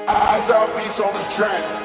Eyes out, beats on the track.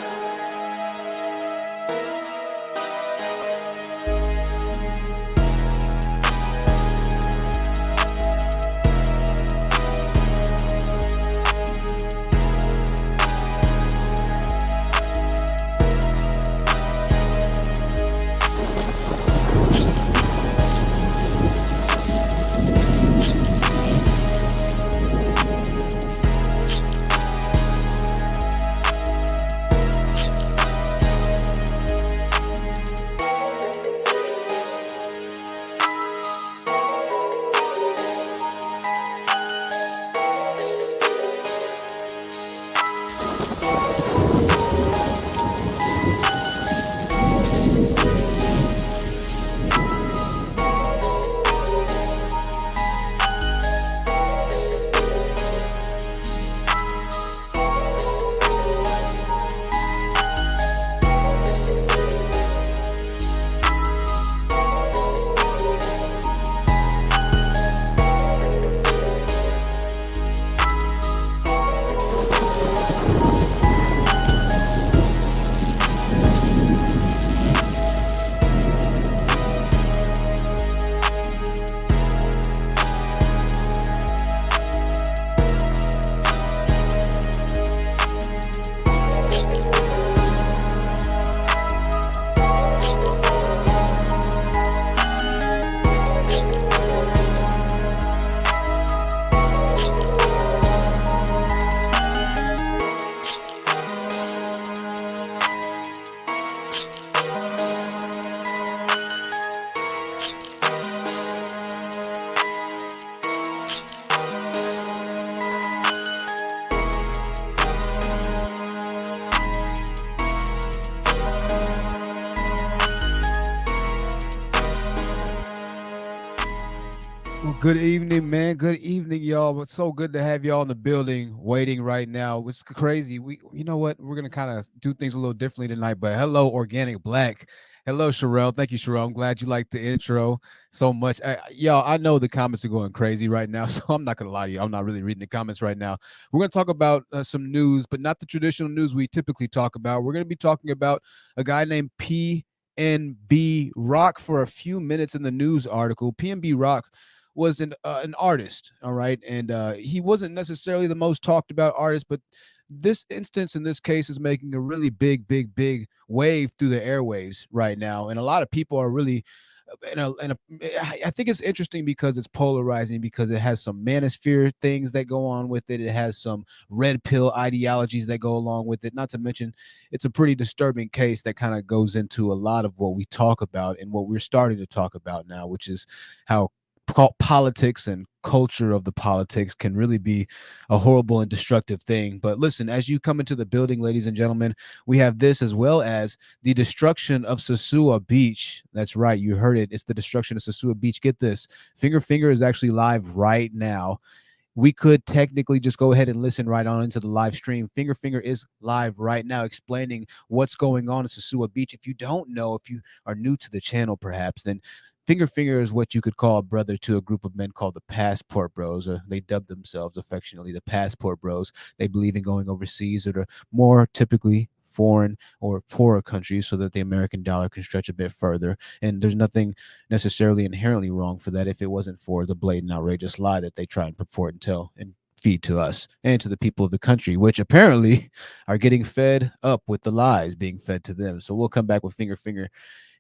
Well, good evening, man. Good evening, y'all. It's so good to have y'all in the building waiting right now. It's crazy. You know what? We're going to kind of do things a little differently tonight, but hello, Organic Black. Hello, Sherelle. Thank you, Sherelle. I'm glad you liked the intro so much. Y'all, I know the comments are going crazy right now, so I'm not going to lie to you. I'm not really reading the comments right now. We're going to talk about some news, but not the traditional news we typically talk about. We're going to be talking about a guy named Pnb Rock for a few minutes in the news article. Pnb Rock was an artist, all right, and he wasn't necessarily the most talked about artist, but this instance in this case is making a really big wave through the airwaves right now, and a lot of people are really I think it's interesting because it's polarizing, because it has some manosphere things that go on with it. It has some red pill ideologies that go along with it. Not to mention, it's a pretty disturbing case that kind of goes into a lot of what we talk about and what we're starting to talk about now, which is how politics and culture of the politics can really be a horrible and destructive thing. But listen, as you come into the building, ladies and gentlemen, we have this as well as the destruction of Sosua Beach. That's right, you heard it. It's the destruction of Sosua Beach. Get this, Finger is actually live right now. We could technically just go ahead and listen right on into the live stream. Finger is live right now explaining what's going on at Sosua Beach. If you don't know, if you are new to the channel perhaps, then Finger is what you could call a brother to a group of men called the Passport Bros, or they dub themselves affectionately the Passport Bros. They believe in going overseas or the more typically foreign or poorer countries so that the American dollar can stretch a bit further. And there's nothing necessarily inherently wrong for that if it wasn't for the blatant, outrageous lie that they try and purport and tell and feed to us and to the people of the country, which apparently are getting fed up with the lies being fed to them. So we'll come back with Finger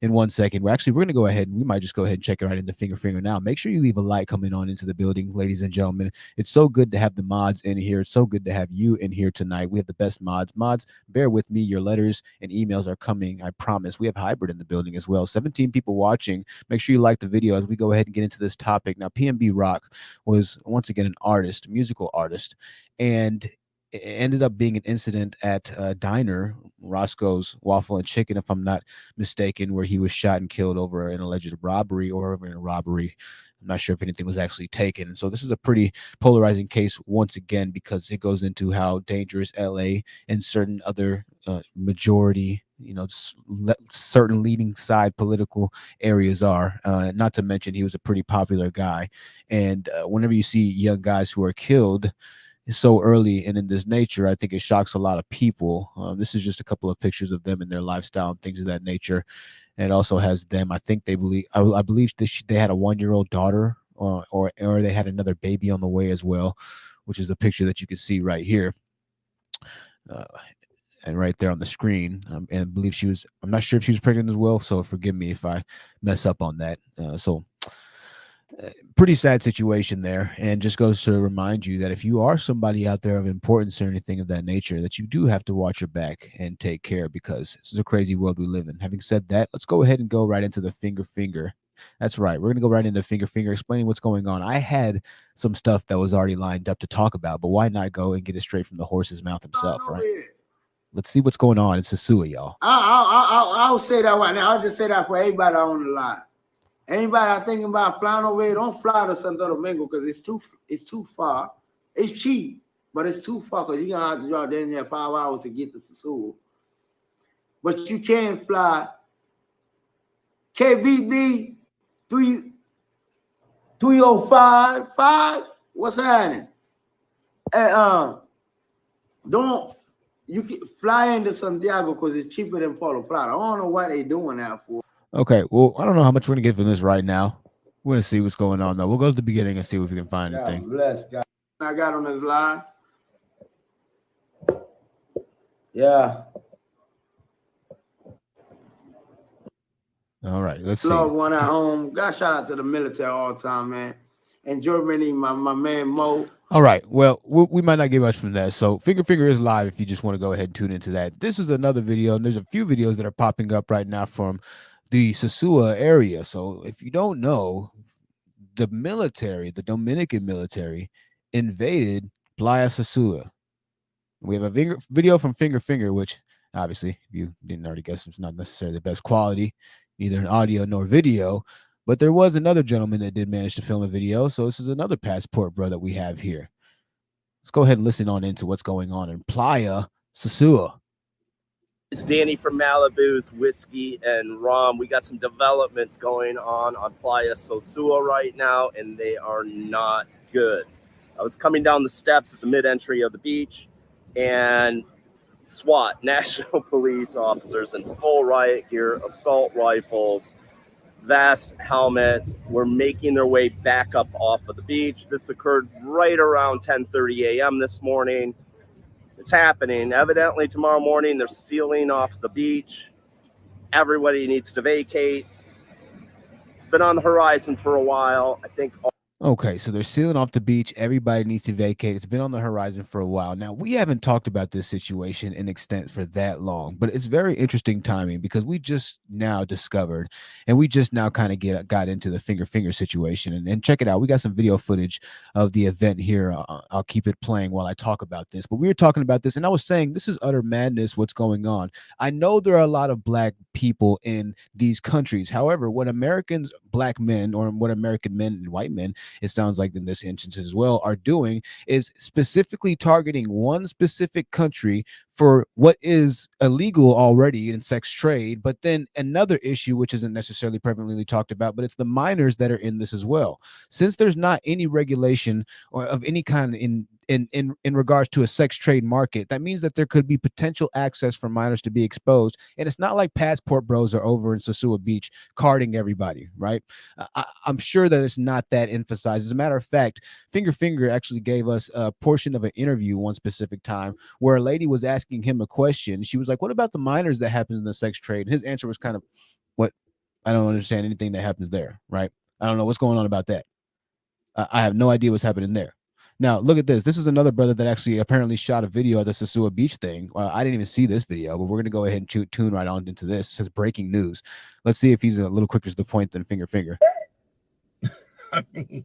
in 1 second. We're going to go ahead and we might just go ahead and check it right into Finger now. Make sure you leave a like coming on into the building, ladies and gentlemen. It's so good to have the mods in here. It's so good to have you in here tonight. We have the best mods. Mods, bear with me. Your letters and emails are coming. I promise. We have Hybrid in the building as well. 17 people watching. Make sure you like the video as we go ahead and get into this topic. Now, Pnb Rock was once again an artist, musical artist, and it ended up being an incident at a diner, Roscoe's Waffle and Chicken, if I'm not mistaken, where he was shot and killed over an alleged robbery or over a robbery. I'm not sure if anything was actually taken. And so this is a pretty polarizing case once again, because it goes into how dangerous LA and certain other majority, certain leading side political areas are. Not to mention he was a pretty popular guy. And whenever you see young guys who are killed, so early and in this nature, I think it shocks a lot of people. This is just a couple of pictures of them and their lifestyle and things of that nature. And it also has them. I think they believe. I believe they had a 1-year-old daughter, or they had another baby on the way as well, which is the picture that you can see right here. And right there on the screen, and I believe she was. I'm not sure if she was pregnant as well, so forgive me if I mess up on that. Pretty sad situation there, and just goes to remind you that if you are somebody out there of importance or anything of that nature, that you do have to watch your back and take care, because this is a crazy world we live in. Having said that, let's go ahead and go right into the finger. That's right, we're gonna go right into finger, explaining what's going on. I had some stuff that was already lined up to talk about, but why not go and get it straight from the horse's mouth himself, right? Let's see what's going on in Sosua, y'all. I'll say that right now. I'll just say that for everybody on the line. Anybody thinking about flying over here, don't fly to Santo Domingo, because it's too far. It's cheap, but it's too far, because you're gonna have to drive down there 5 hours to get to Sosua. But you can fly KBB 3055. What's happening? And you can fly into Santiago because it's cheaper than Puerto Plata. I don't know why they doing that for. Okay, well, I don't know how much we're gonna get from this right now. We're gonna see what's going on though. We'll go to the beginning and see if we can find anything. Bless God. I got on this line. Yeah. All right, let's see. Love one at home. God, shout out to the military all the time, man. And Germany, my man Mo. All right, well, we might not get much from that. So Finger is live if you just want to go ahead and tune into that. This is another video, and there's a few videos that are popping up right now from the Sosua area. So if you don't know, the military, the Dominican military, invaded Playa Sosua. We have a video from Finger, which obviously, if you didn't already guess, it's not necessarily the best quality, neither in audio nor video. But there was another gentleman that did manage to film a video. So this is another passport bro that we have here. Let's go ahead and listen on into what's going on in Playa Sosua. It's Danny from Malibu's Whiskey and Rum. We got some developments going on Playa Sosua right now, and they are not good. I was coming down the steps at the mid-entry of the beach, and SWAT, National Police officers in full riot gear, assault rifles, vest helmets, were making their way back up off of the beach. This occurred right around 10:30 a.m. this morning. It's happening. Evidently, tomorrow morning, they're sealing off the beach. Everybody needs to vacate. It's been on the horizon for a while. I think. Okay, so they're sealing off the beach. Everybody needs to vacate. It's been on the horizon for a while. Now, we haven't talked about this situation in extent for that long, but it's very interesting timing, because we just now discovered, and we just now kind of got into the finger situation. And check it out. We got some video footage of the event here. I'll keep it playing while I talk about this. But we were talking about this, and I was saying this is utter madness what's going on. I know there are a lot of black people in these countries. However, what Americans, black men, or what American men and white men, it sounds like in this instance as well, are doing is specifically targeting one specific country for what is illegal already in sex trade. But then another issue, which isn't necessarily prevalently talked about, but it's the minors that are in this as well. Since there's not any regulation or of any kind in regards to a sex trade market, that means that there could be potential access for minors to be exposed. And it's not like passport bros are over in Sosua Beach carding everybody, right? I'm sure that it's not that emphasized. As a matter of fact, Finger actually gave us a portion of an interview one specific time where a lady was asking him a question. She was like, what about the minors that happens in the sex trade? And his answer was kind of, what? I don't understand anything that happens there, right? I don't know what's going on about that. I have no idea what's happening there. Now, look at this. This is another brother that actually apparently shot a video of the Sosua Beach thing. I didn't even see this video, but we're going to go ahead and tune right on into this. It says breaking news. Let's see if he's a little quicker to the point than Finger. I mean,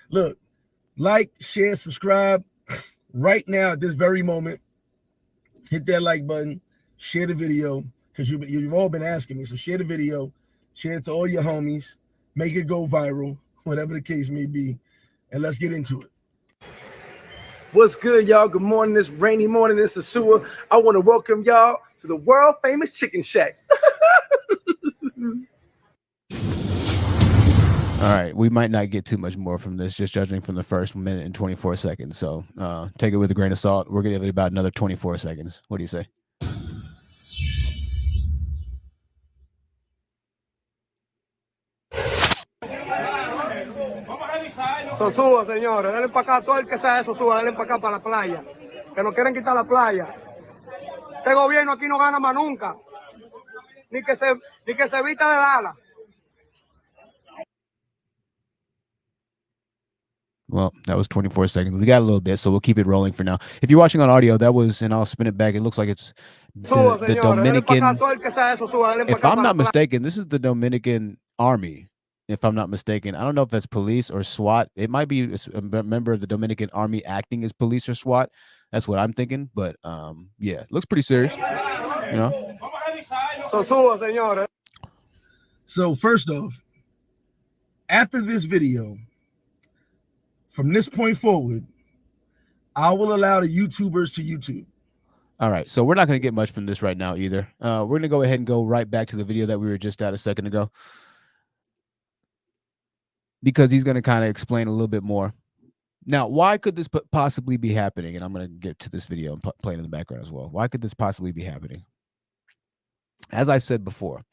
look, like, share, subscribe right now at this very moment. Hit that like button, share the video, because you've all been asking me. So share the video, share it to all your homies, make it go viral, whatever the case may be, and let's get into it. What's good, y'all? Good morning. This rainy morning in Sosua. I want to welcome y'all to the world famous Chicken Shack. All right, we might not get too much more from this, just judging from the first minute and 24 seconds. So take it with a grain of salt. We're going to give it about another 24 seconds. What do you say? Sosua, señores, denle para acá todo el que sea de Sosua, denle para acá para la playa. Que nos quieren quitar la playa. Este gobierno aquí no gana más nunca. Ni que se evita de darla. Well, that was 24 seconds. We got a little bit, so we'll keep it rolling for now. If you're watching on audio, that was, and I'll spin it back. It looks like it's the Dominican. If I'm not mistaken, this is the Dominican Army. If I'm not mistaken, I don't know if that's police or SWAT. It might be a member of the Dominican Army acting as police or SWAT. That's what I'm thinking. But yeah, it looks pretty serious. You know. So first off, after this video, from this point forward, I will allow the YouTubers to YouTube. All right, so we're not going to get much from this right now either. We're going to go ahead and go right back to the video that we were just at a second ago, because he's going to kind of explain a little bit more. Now, why could this possibly be happening? And I'm going to get to this video and play it in the background as well. Why could this possibly be happening? As I said before,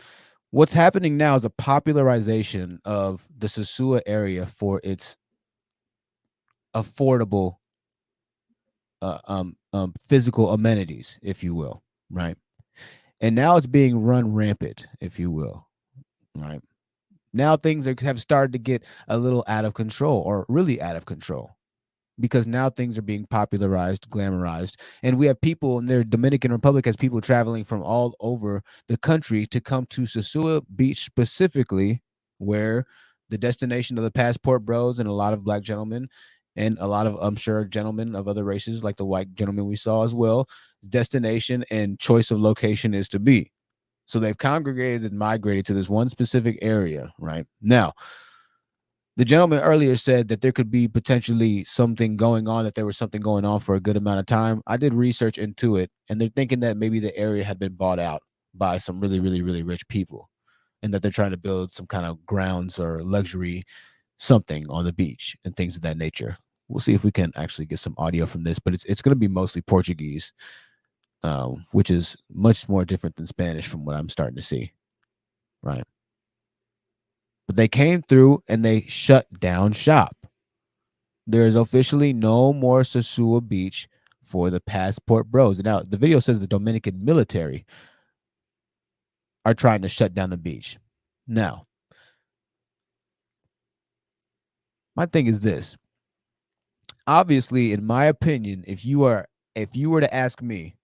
what's happening now is a popularization of the Sosua area for its affordable physical amenities, if you will, right? And now it's being run rampant, if you will, right? Now things have started to get a little out of control, or really out of control, because now things are being popularized, glamorized, and we have people in their Dominican Republic has people traveling from all over the country to come to Sosua Beach specifically, where the destination of the passport bros and a lot of black gentlemen and a lot of, I'm sure, gentlemen of other races, like the white gentleman we saw as well, destination and choice of location is to be. So they've congregated and migrated to this one specific area, right? Now, the gentleman earlier said that there could be potentially something going on, that there was something going on for a good amount of time. I did research into it, and they're thinking that maybe the area had been bought out by some really, really, really rich people, and that they're trying to build some kind of grounds or luxury something on the beach and things of that nature. We'll see if we can actually get some audio from this, but it's going to be mostly Portuguese, which is much more different than Spanish from what I'm starting to see, right? But they came through and they shut down shop. There is officially no more Sosua Beach for the passport bros. Now, the video says the Dominican military are trying to shut down the beach. Now, my thing is this. Obviously, in my opinion, if you were to ask me,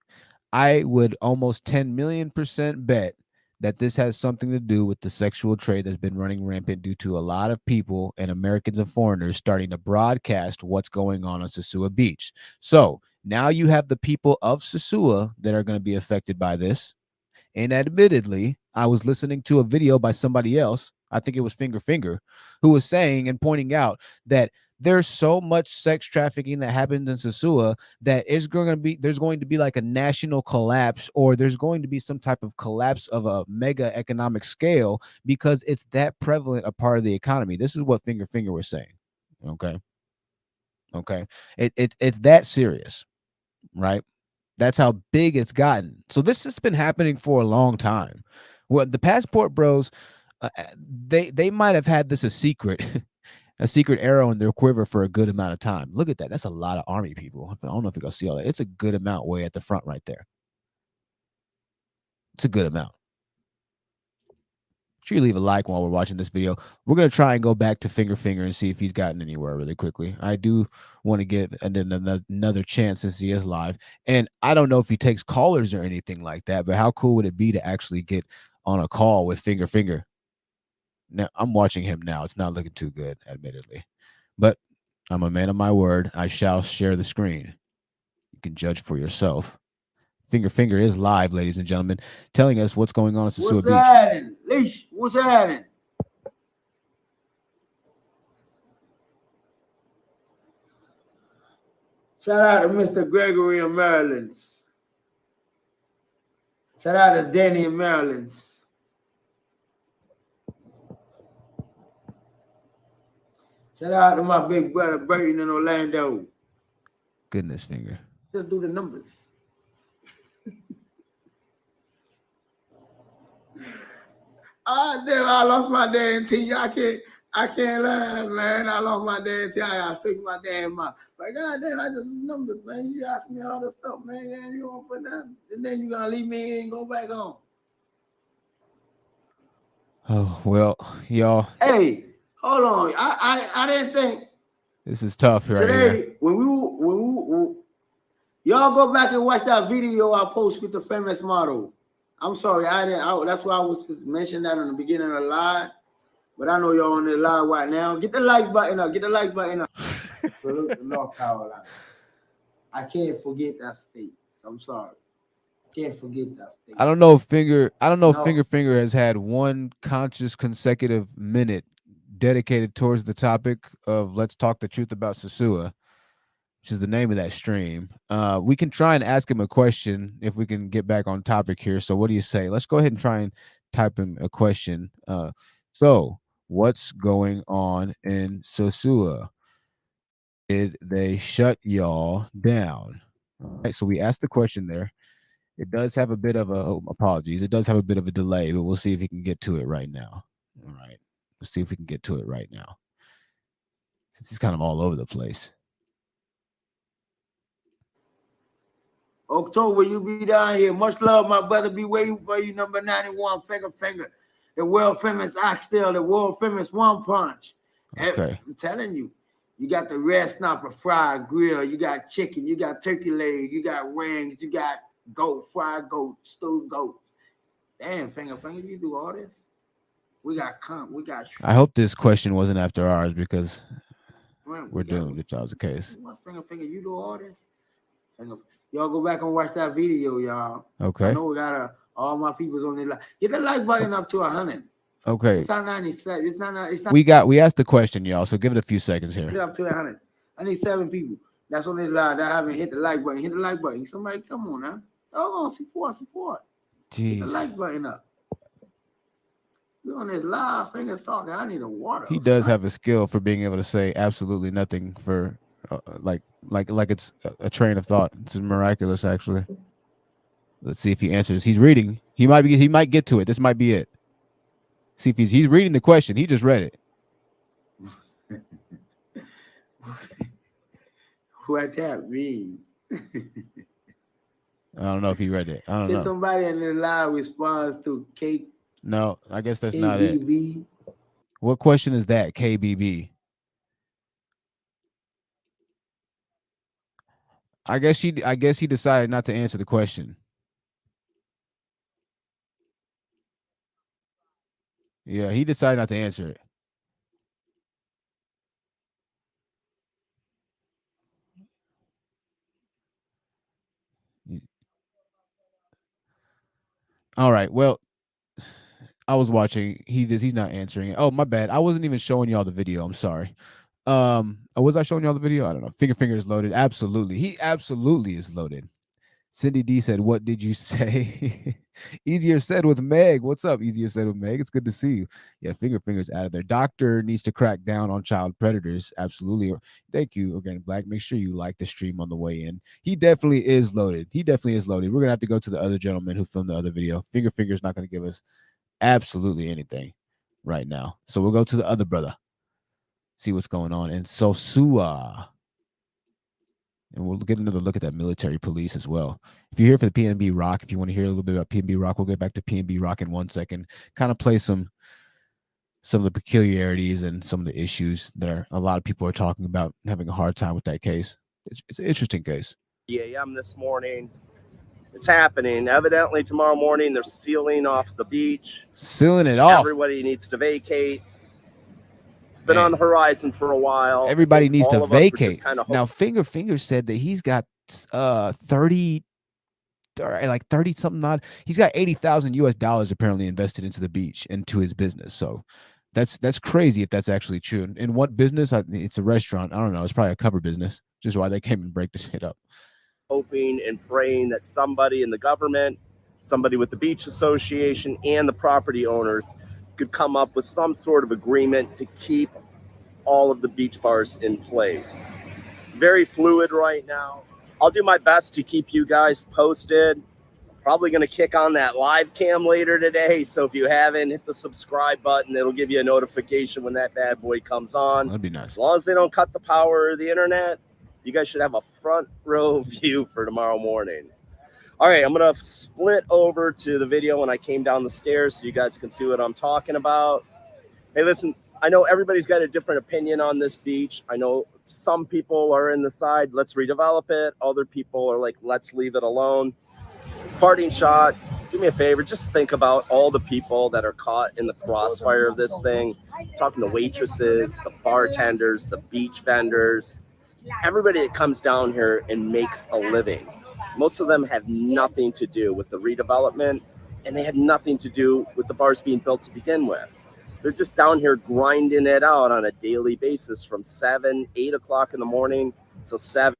I would almost 10 million% bet that this has something to do with the sexual trade that's been running rampant due to a lot of people and Americans and foreigners starting to broadcast what's going on Sosua Beach. So now you have the people of Sosua that are going to be affected by this. And admittedly, I was listening to a video by somebody else, I think it was Finger, who was saying and pointing out that there's so much sex trafficking that happens in Sosua that there's going to be like a national collapse, or there's going to be some type of collapse of a mega economic scale, because it's that prevalent a part of the economy. This is what Finger was saying. Okay. It's that serious, right? That's how big it's gotten. So this has been happening for a long time. Well, the passport bros, they might have had this a secret arrow in their quiver for a good amount of time. Look at that. That's a lot of army people. I don't know if you can see all that. It's a good amount way at the front right there. It's a good amount. Sure, you leave a like while we're watching this video. We're going to try and go back to Finger and see if he's gotten anywhere really quickly. I do want to get another chance since he is live. And I don't know if he takes callers or anything like that, but how cool would it be to actually get on a call with Finger? Now, I'm watching him now. It's not looking too good, admittedly. But I'm a man of my word. I shall share the screen. You can judge for yourself. Finger is live, ladies and gentlemen, telling us what's going on at Sosua Beach. Happening? Leash, what's happening? Shout out to Mr. Gregory in Maryland. Shout out to Danny in Maryland. Shout out to my big brother Burton in Orlando. Goodness finger. Just do the numbers. Ah, damn, I lost my damn team. I can't laugh, man. I lost my damn team. I gotta fix my damn mouth. But goddamn, I just numbers, man. You ask me all this stuff, man. And you won't put nothing. And then you gonna leave me and go back home. Oh well, y'all. Hey, hold on. I didn't think This is tough right today here. when we y'all go back and watch that video I post with the famous model. I'm sorry, that's why I was mentioning that in the beginning of the live. But I know y'all on the live right now. Get the like button up. Get the like button up. For North Carolina. I can't forget that state. I'm sorry. Can't forget that state. I don't know if Finger has had one conscious consecutive minute dedicated towards the topic of let's talk the truth about Sosua, which is the name of that stream. We can try and ask him a question if we can get back on topic here. So what do you say? Let's go ahead and try and type him a question. So what's going on in Sosua? Did they shut y'all down? All right, so we asked the question there. It does have a bit of apologies. It does have a bit of a delay, but we'll see if he can get to it right now. All right. Let's see if we can get to it right now. Since he's kind of all over the place. October, you be down here. Much love, my brother. Be waiting for you. Number 91, Finger. The world famous Oxtail, the world famous One Punch. Okay. I'm telling you, you got the red snapper, fried grill. You got chicken. You got turkey leg. You got wings. You got goat, fried goat, stewed goat. Damn, Finger, you do all this? We got I hope this question wasn't after ours because man, we're doomed if that was the case. Finger, you do all this? Finger, y'all go back and watch that video, y'all. Okay. I know we got all my people's on the like. Get the like button up to 100. Okay. It's not 97. It's not. We asked the question, y'all. So give it a few seconds here. Get up to 100. I need 7 people. That's on this live that haven't hit the like button. Hit the like button. Somebody, come on now. Oh, support. Jeez. Hit the like button up. We on this live, Fingers talking. I need a water. He does have a skill for being able to say absolutely nothing for like it's a train of thought. It's miraculous, actually. Let's see if he answers. He's reading. He might get to it. This might be it. See if he's reading the question. He just read it. What that mean? I don't know if he read it. I don't know. Somebody in the live responds to Kate. No, I guess that's KBB. not it. What question is that? KBB. I guess he decided not to answer the question. Yeah, he decided not to answer it. All right. Well, I was watching. He's not answering it. Oh, my bad. I wasn't even showing y'all the video. I'm sorry. Was I showing y'all the video? I don't know. Finger is loaded. Absolutely. He absolutely is loaded. Cindy D said, "What did you say?" Easier said with Meg. What's up? Easier said with Meg. It's good to see you. Yeah, Finger's out of there. Doctor needs to crack down on child predators. Absolutely. Thank you, Organic Black. Make sure you like the stream on the way in. He definitely is loaded. We're gonna have to go to the other gentleman who filmed the other video. Finger's not gonna give us absolutely anything right now. So we'll go to the other brother. See what's going on in Sosua. And we'll get another look at that military police as well. If you're here for the Pnb Rock, if you want to hear a little bit about Pnb Rock, we'll get back to Pnb Rock in 1 second. Kind of play some of the peculiarities and some of the issues that a lot of people are talking about, having a hard time with that case. It's an interesting case. Yeah, this morning. It's happening. Evidently, tomorrow morning, they're sealing off the beach. Sealing it off. Everybody needs to vacate. It's been on the horizon for a while. Everybody needs to vacate. Now, Finger said that he's got 30 something odd. He's got $80,000 apparently invested into the beach, into his business. So that's crazy if that's actually true. And what business? It's a restaurant. I don't know. It's probably a cover business, which is why they came and break this shit up. Hoping and praying that somebody in the government, somebody with the beach association, and the property owners could come up with some sort of agreement to keep all of the beach bars in place. Very fluid right now. I'll do my best to keep you guys posted. Probably going to kick on that live cam later today. So if you haven't, hit the subscribe button. It'll give you a notification when that bad boy comes on. That'd be nice. As long as they don't cut the power of the internet, you guys should have a front row view for tomorrow morning. All right, I'm going to split over to the video when I came down the stairs so you guys can see what I'm talking about. Hey, listen, I know everybody's got a different opinion on this beach. I know some people are in the side, let's redevelop it. Other people are like, let's leave it alone. Parting shot, do me a favor, just think about all the people that are caught in the crossfire of this thing. I'm talking the waitresses, the bartenders, the beach vendors, everybody that comes down here and makes a living. Most of them have nothing to do with the redevelopment, and they had nothing to do with the bars being built to begin with. They're just down here grinding it out on a daily basis from 7, 8 o'clock in the morning till 7.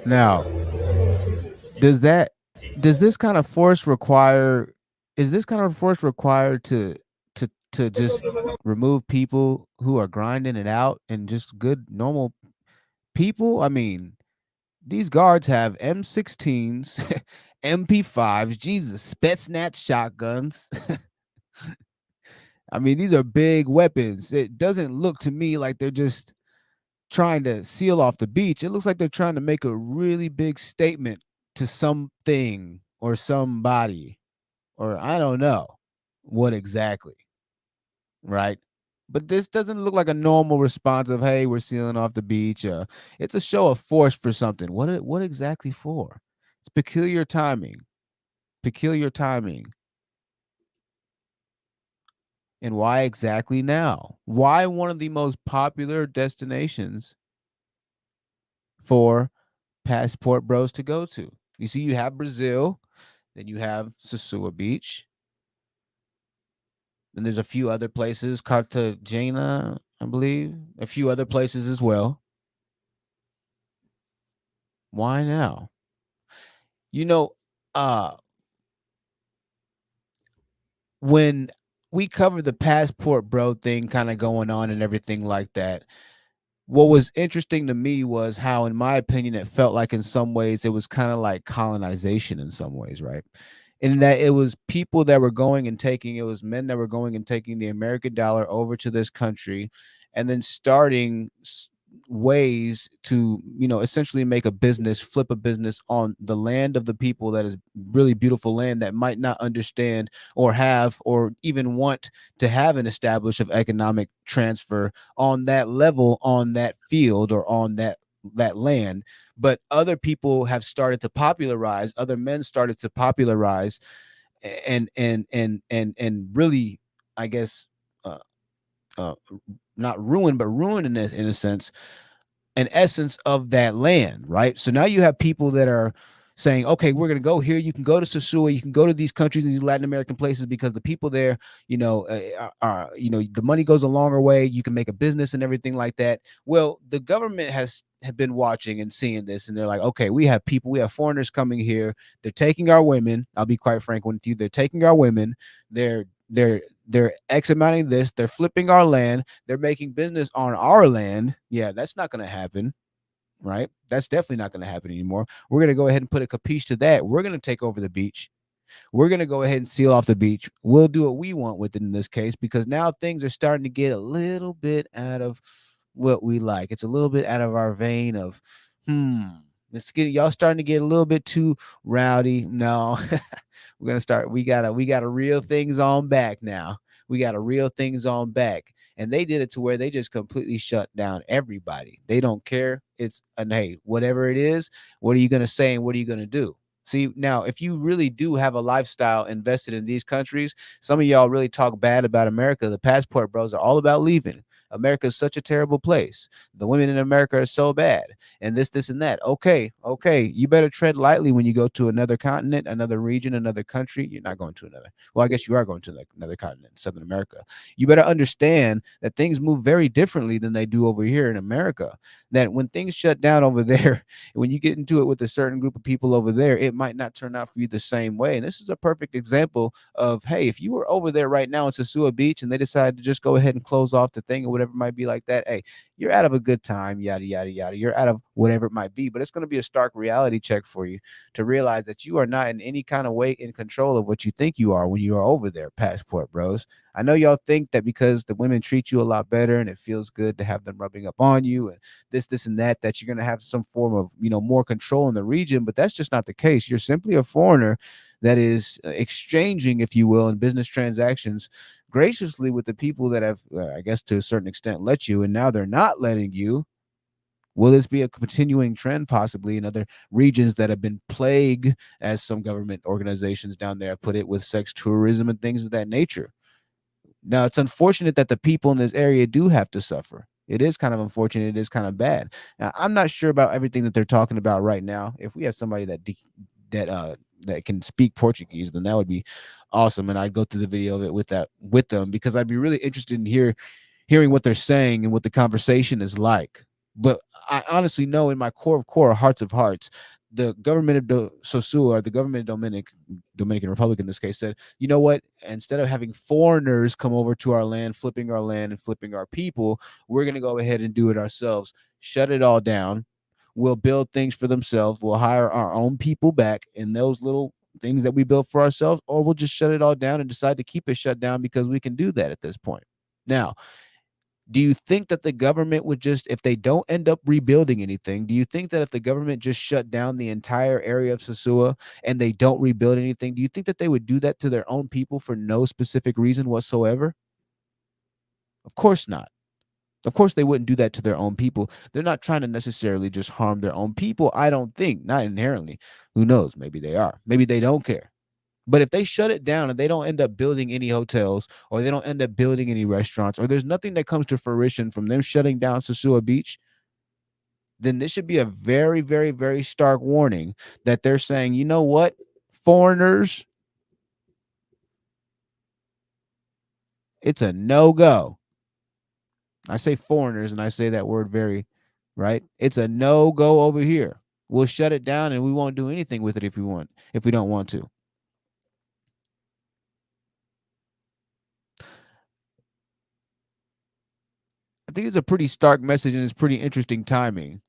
Now, does this kind of force require? Is this kind of force required to just remove people who are grinding it out and just good normal people? I mean, these guards have M16s, MP5s, Jesus, Spetsnaz shotguns. I mean, these are big weapons. It doesn't look to me like they're just trying to seal off the beach. It looks like they're trying to make a really big statement to something or somebody, or I don't know what exactly, right? But this doesn't look like a normal response of, hey, we're sealing off the beach. It's a show of force for something. What exactly for? It's peculiar timing. Peculiar timing. And why exactly now? Why one of the most popular destinations for passport bros to go to? You see, you have Brazil, then you have Sosua Beach. Then there's a few other places, Cartagena, I believe, a few other places as well. Why now? You know, when we covered the passport bro thing kind of going on and everything like that, what was interesting to me was how, in my opinion, it felt like in some ways it was kind of like colonization in some ways, right? In that it was people that were going and taking, it was men that were going and taking the American dollar over to this country and then starting ways to, you know, essentially make a business, flip a business on the land of the people that is really beautiful land that might not understand or have or even want to have an establish of economic transfer on that level, on that field, or on that land. But other people have started to popularize, other men started to popularize and really, I guess, not ruin, but ruin in a sense, an essence of that land, right? So now you have people that are saying, okay, we're going to go here. You can go to Sosua. You can go to these countries and these Latin American places because the people there, you know, the money goes a longer way. You can make a business and everything like that. Well, the government have been watching and seeing this, and they're like, okay, we have foreigners coming here. They're taking our women. I'll be quite frank with you. They're taking our women. They're X amounting this. They're flipping our land. They're making business on our land. Yeah, that's not going to happen. Right? That's definitely not going to happen anymore. We're going to go ahead and put a capiche to that. We're going to take over the beach. We're going to go ahead and seal off the beach. We'll do what we want with it in this case, because now things are starting to get a little bit out of what we like. It's a little bit out of our vein of, y'all starting to get a little bit too rowdy. No, we're going to start. We got to reel things on back now. We got to reel things on back. And they did it to where they just completely shut down everybody. They don't care. It's hey, whatever it is, what are you going to say and what are you going to do? See, now, if you really do have a lifestyle invested in these countries, some of y'all really talk bad about America. The passport bros are all about leaving. America is such a terrible place. The women in America are so bad, and this, and that. Okay, you better tread lightly when you go to another continent, another region, another country. You're not going to another. Well, I guess you are going to another continent, Southern America. You better understand that things move very differently than they do over here in America. That when things shut down over there, when you get into it with a certain group of people over there, it might not turn out for you the same way. And this is a perfect example of, hey, if you were over there right now in Sosua Beach and they decided to just go ahead and close off the thing or whatever it might be like that, hey, you're out of a good time, yada, yada, yada. You're out of whatever it might be. But it's going to be a stark reality check for you to realize that you are not in any kind of way in control of what you think you are when you are over there, passport bros. I know y'all think that because the women treat you a lot better and it feels good to have them rubbing up on you and this, and that you're going to have some form of, more control in the region. But that's just not the case. You're simply a foreigner that is exchanging, if you will, in business transactions graciously with the people that have, I guess, to a certain extent let you, and now they're not letting you. Will this be a continuing trend possibly in other regions that have been plagued, as some government organizations down there have put it, with sex tourism and things of that nature? Now, it's unfortunate that the people in this area do have to suffer. It is kind of unfortunate. It is kind of bad. Now, I'm not sure about everything that they're talking about right now. If we have somebody that can speak Portuguese, then that would be awesome. And I'd go through the video of it with them, because I'd be really interested in hearing what they're saying and what the conversation is like. But I honestly know in my core hearts of hearts, the government of Sosua, the government of Dominican Republic in this case, said, you know what? Instead of having foreigners come over to our land and flipping our people, we're going to go ahead and do it ourselves. Shut it all down. We'll build things for themselves. We'll hire our own people back in those little things that we built for ourselves, or we'll just shut it all down and decide to keep it shut down because we can do that at this point. Now, do you think that the government would just, if they don't end up rebuilding anything, do you think that if the government just shut down the entire area of Sosua and they don't rebuild anything, do you think that they would do that to their own people for no specific reason whatsoever? Of course not. Of course they wouldn't do that to their own people. They're not trying to necessarily just harm their own people, I don't think. Not inherently. Who knows? Maybe they are. Maybe they don't care. But if they shut it down and they don't end up building any hotels, or they don't end up building any restaurants, or there's nothing that comes to fruition from them shutting down Sosua Beach, then this should be a very, very, very stark warning that they're saying, you know what, foreigners, it's a no-go. I say foreigners, and I say that word very, right? It's a no-go over here. We'll shut it down and we won't do anything with it if we don't want to. I think it's a pretty stark message, and it's pretty interesting timing.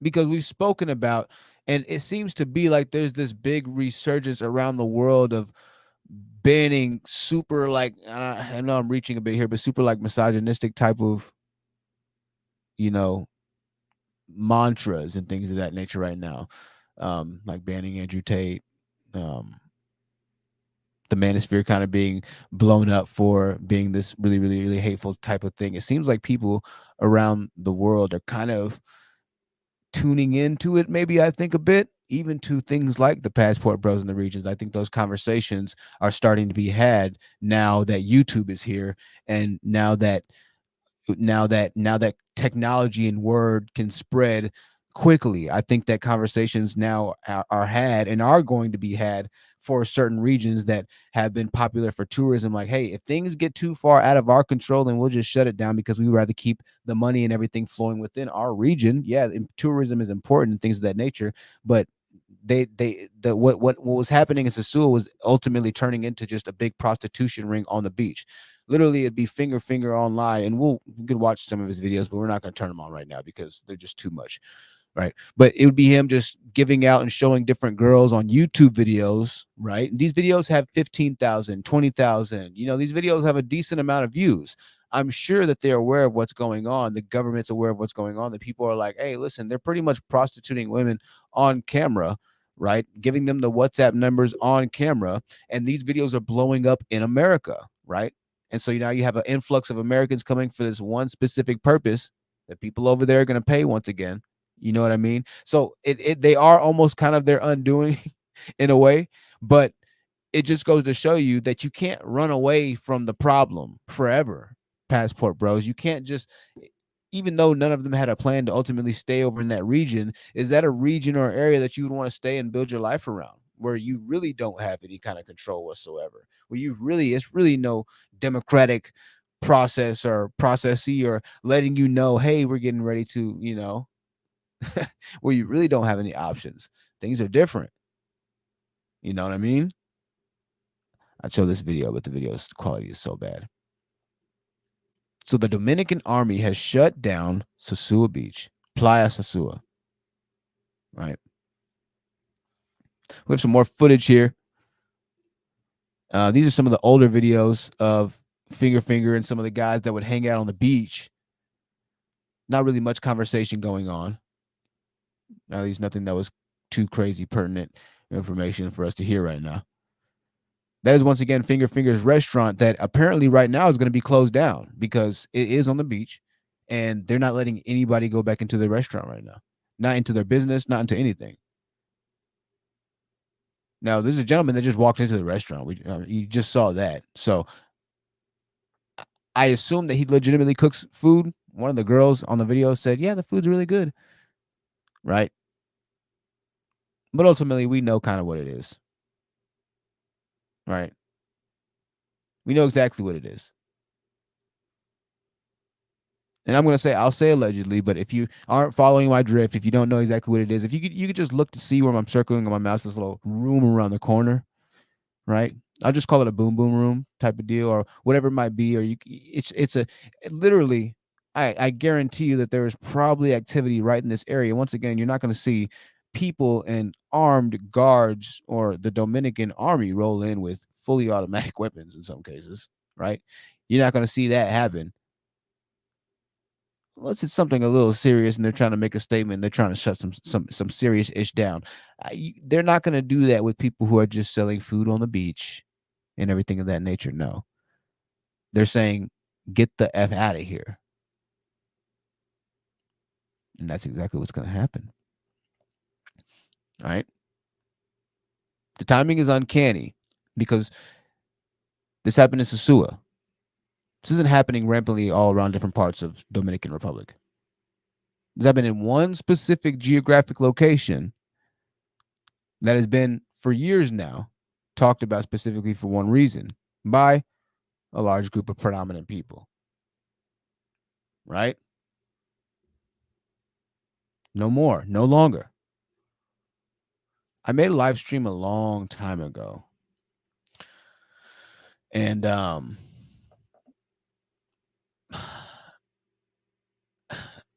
Because we've spoken about, and it seems to be like there's this big resurgence around the world of banning super, like, I know I'm reaching a bit here, but super like misogynistic type of, mantras and things of that nature right now. Like banning Andrew Tate, the Manosphere kind of being blown up for being this really, really, really hateful type of thing. It seems like people around the world are kind of tuning into it, maybe, I think, a bit, even to things like the passport bros in the regions. I think those conversations are starting to be had now that YouTube is here, and now that technology and word can spread quickly. I think that conversations now are had and are going to be had for certain regions that have been popular for tourism. Like, hey, if things get too far out of our control, then we'll just shut it down because we would rather keep the money and everything flowing within our region. Yeah, tourism is important and things of that nature, but what was happening in Sosua was ultimately turning into just a big prostitution ring on the beach. Literally, it'd be finger online, and we could watch some of his videos, but we're not going to turn them on right now because they're just too much, right? But it would be him just giving out and showing different girls on YouTube videos, right? And these videos have 15,000, 20,000. These videos have a decent amount of views. I'm sure that they're aware of what's going on. The government's aware of what's going on. The people are like, hey, listen, they're pretty much prostituting women on camera, right? Giving them the WhatsApp numbers on camera. And these videos are blowing up in America, right? And so now you have an influx of Americans coming for this one specific purpose that people over there are going to pay once again. You know what I mean? So they are almost kind of their undoing in a way, but it just goes to show you that you can't run away from the problem forever, passport bros. You can't just, even though none of them had a plan to ultimately stay over in that region, is that a region or area that you would want to stay and build your life around, where you really don't have any kind of control whatsoever, where it's really no democratic process or processee or letting you know, hey, we're getting ready to, where you really don't have any options. Things are different. You know what I mean? I'd show this video, but the video's quality is so bad. So the Dominican army has shut down Sosua Beach, Playa Sosua. Right. We have some more footage here. These are some of the older videos of Finger and some of the guys that would hang out on the beach. Not really much conversation going on. At least nothing that was too crazy pertinent information for us to hear right now. That is once again Finger's restaurant that apparently right now is going to be closed down because it is on the beach and they're not letting anybody go back into the restaurant right now. Not into their business, not into anything. Now, there's a gentleman that just walked into the restaurant. You just saw that. So I assume that he legitimately cooks food. One of the girls on the video said, yeah, the food's really good. Right? But ultimately, we know kind of what it is. Right? We know exactly what it is. And I'm going to say, I'll say allegedly, but if you aren't following my drift, if you don't know exactly what it is, if you could just look to see where I'm circling on my mouse, this little room around the corner, right? I'll just call it a boom boom room type of deal or whatever it might be. Or literally, I guarantee you that there is probably activity right in this area. Once again, you're not going to see people and armed guards or the Dominican army roll in with fully automatic weapons in some cases, right? You're not going to see that happen. Unless it's something a little serious and they're trying to make a statement, they're trying to shut some serious ish down. They're not going to do that with people who are just selling food on the beach and everything of that nature. No. They're saying, get the F out of here. And that's exactly what's going to happen. All right. The timing is uncanny because this happened in Sosua. This isn't happening rampantly all around different parts of Dominican Republic. This happened in one specific geographic location that has been for years now talked about specifically for one reason by a large group of predominant people. Right? No more, no longer. I made a live stream a long time ago. And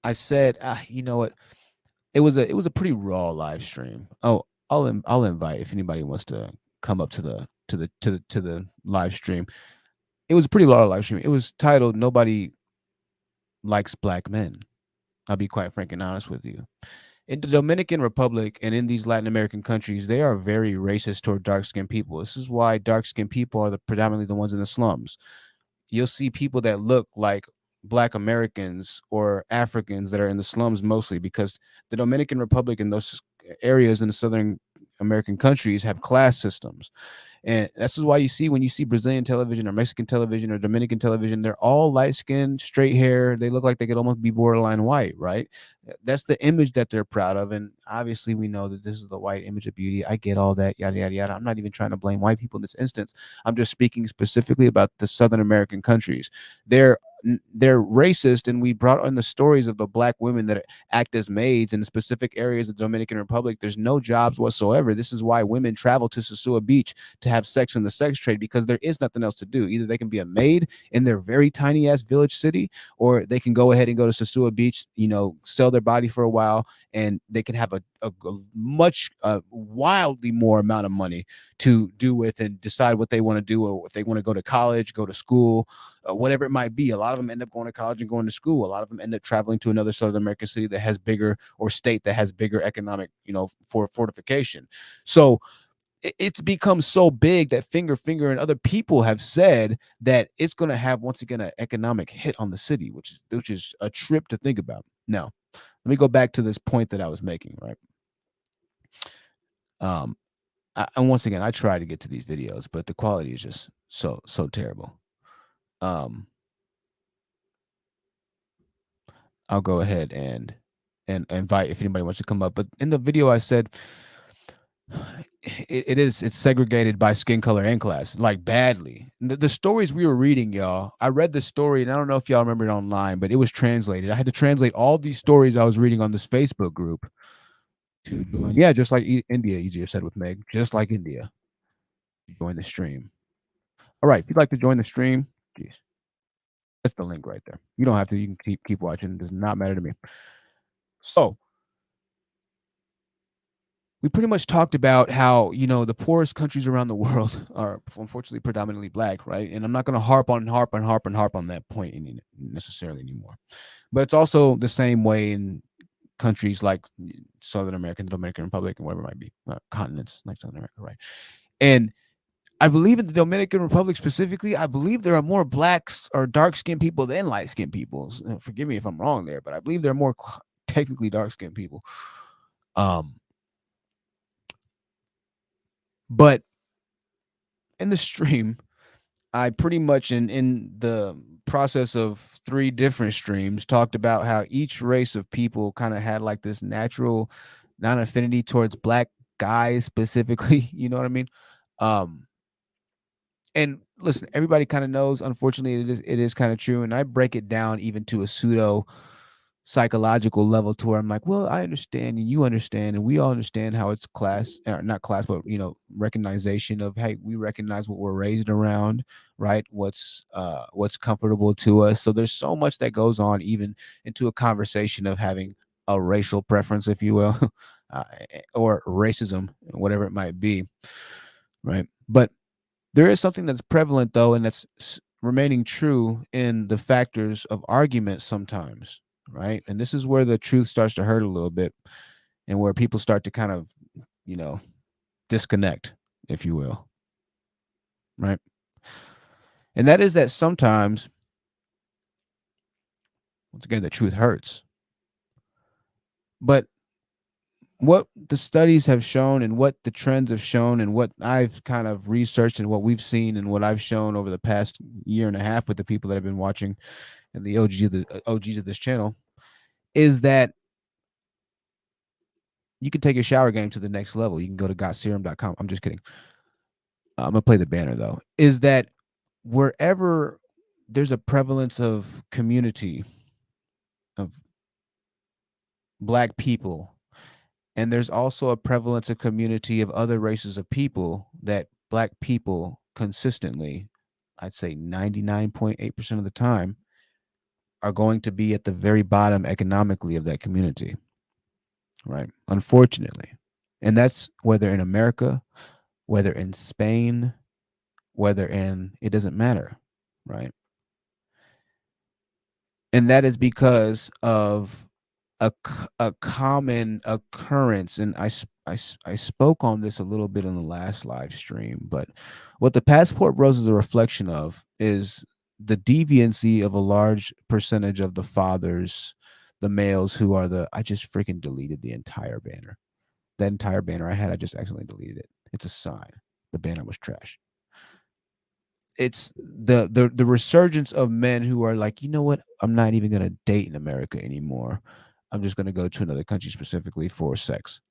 I said, you know what? It was a pretty raw live stream. Oh, I'll invite if anybody wants to come up to the live stream. It was a pretty raw live stream. It was titled "Nobody Likes Black Men." I'll be quite frank and honest with you. In the Dominican Republic and in these Latin American countries, they are very racist toward dark-skinned people. This is why dark-skinned people are predominantly the ones in the slums. You'll see people that look like Black Americans or Africans that are in the slums mostly because the Dominican Republic and those areas in the Southern American countries have class systems. And this is why you see when you see Brazilian television or Mexican television or Dominican television, they're all light-skinned, straight hair. They look like they could almost be borderline white, right? That's the image that they're proud of. And obviously we know that this is the white image of beauty. I get all that, yada, yada, yada. I'm not even trying to blame white people in this instance. I'm just speaking specifically about the Southern American countries. They're racist, and we brought on the stories of the Black women that act as maids in specific areas of the Dominican Republic. There's no jobs whatsoever. This is why women travel to Sosua Beach to have sex in the sex trade, because there is nothing else to do. Either they can be a maid in their very tiny ass village city, or they can go ahead and go to Sosua Beach, sell their body for a while, and they can have a much wildly more amount of money to do with and decide what they want to do, or if they want to go to college, go to school, whatever it might be. A lot of them end up going to college and going to school. A lot of them end up traveling to another Southern American city that has bigger, or state that has bigger economic, for fortification. So it's become so big that Finger and other people have said that it's going to have, once again, an economic hit on the city, which is a trip to think about. Now, let me go back to this point that I was making, right? and once again, I try to get to these videos, but the quality is just so terrible. I'll go ahead and invite if anybody wants to come up. But in the video, I said it's segregated by skin color and class, like badly. The stories we were reading, y'all, I read the story, and I don't know if y'all remember it online, but it was translated. I had to translate all these stories I was reading on this Facebook group to yeah, just like India, easier said with Meg, just like India. Join the stream. All right, if you'd like to join the stream, geez, that's the link right there. You don't have to. You can keep watching. It does not matter to me. So we pretty much talked about how, you know, the poorest countries around the world are unfortunately predominantly black, right? And I'm not going to harp on that point necessarily anymore. But it's also the same way in countries like Southern America, the Dominican Republic, and whatever it might be, continents like Southern America, right? And I believe in the Dominican Republic specifically, I believe there are more blacks or dark-skinned people than light-skinned people. Forgive me if I'm wrong there, but I believe there are more technically dark-skinned people. But in the stream, I pretty much in the process of 3 different streams talked about how each race of people kind of had like this natural non-affinity towards black guys specifically. You know what I mean? And listen, everybody kind of knows, unfortunately, it is kind of true. And I break it down even to a pseudo psychological level to where I'm like, well, I understand and you understand and we all understand how it's class, or not class, but, you know, recognition of, hey, we recognize what we're raised around, right? What's comfortable to us. So there's so much that goes on even into a conversation of having a racial preference, if you will, or racism, whatever it might be, right? But there is something that's prevalent, though, and that's remaining true in the factors of argument sometimes, right? And this is where the truth starts to hurt a little bit and where people start to kind of, you know, disconnect, if you will, right? And that is that sometimes, once again, the truth hurts. But what the studies have shown and what the trends have shown and what I've kind of researched and what we've seen and what I've shown over the past year and a half with the people that have been watching and the OGs of this channel is that you can take your shower game to the next level. You can go to gotserum.com. I'm just kidding. I'm going to play the banner, though. Is that wherever there's a prevalence of community of black people, and there's also a prevalence of community of other races of people, that black people consistently, I'd say 99.8% of the time, are going to be at the very bottom economically of that community, right? Unfortunately. And that's whether in America, whether in Spain, whether in, it doesn't matter, right? And that is because of a common occurrence, and I spoke on this a little bit on the last live stream, but what the Passport Bros is a reflection of is the deviancy of a large percentage of the fathers, the males who are the, I just freaking deleted the entire banner. That entire banner I had, I just accidentally deleted it. It's a sign. The banner was trash. It's the resurgence of men who are like, you know what? I'm not even going to date in America anymore. I'm just going to go to another country specifically for sex.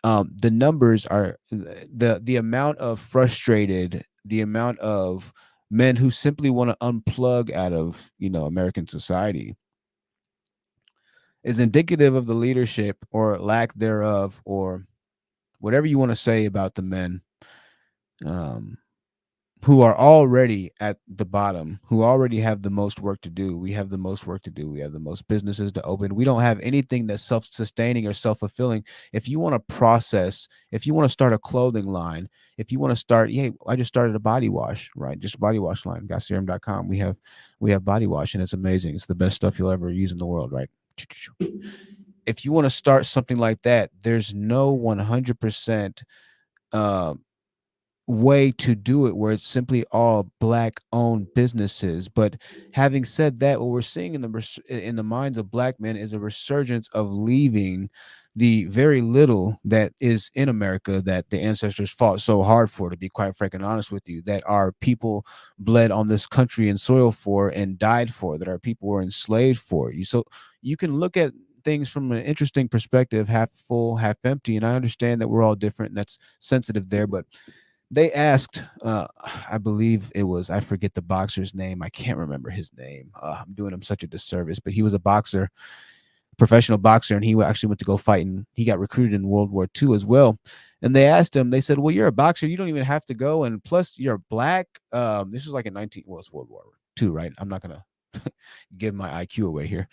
The numbers are the amount of frustrated, the amount of men who simply want to unplug out of, you know, American society is indicative of the leadership or lack thereof, or whatever you want to say about the men who are already at the bottom, who already have the most work to do. We have the most work to do. We have the most businesses to open. We don't have anything that's self-sustaining or self-fulfilling. If you want to process, if you want to start a clothing line, if you want to start, hey, I just started a body wash, right? Just a body wash line, gotserum.com. We have body wash, and it's amazing. It's the best stuff you'll ever use in the world, right? If you want to start something like that, there's no 100% way to do it where it's simply all black owned businesses. But having said that, what we're seeing in the minds of black men is a resurgence of leaving the very little that is in America that the ancestors fought so hard for, to be quite frank and honest with you, that our people bled on this country and soil for and died for, that our people were enslaved for. So you can look at things from an interesting perspective, half full, half empty. And I understand that we're all different, and that's sensitive there. But they asked, I believe it was, I forget the boxer's name. I can't remember his name. I'm doing him such a disservice, but he was a boxer, professional boxer, and he actually went to go fight, and he got recruited in World War II as well. And they asked him, they said, well, you're a boxer, you don't even have to go, and plus you're black. This was like in it's World War II, right? I'm not gonna give my IQ away here.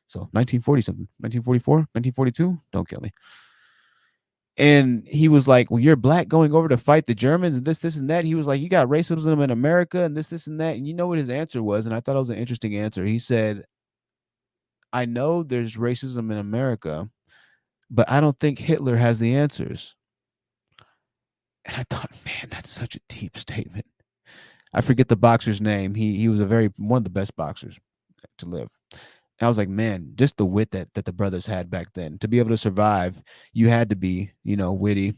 So 1940 something, 1944, 1942, don't kill me. And he was like, well, you're black going over to fight the Germans and this and that. He was like, you got racism in America and this and that. And you know what his answer was? And I thought it was an interesting answer. He said, I know there's racism in America, but I don't think Hitler has the answers. And I thought, man, that's such a deep statement. I forget the boxer's name. He was one of the best boxers to live. I was like, man, just the wit that the brothers had back then. To be able to survive, you had to be, witty,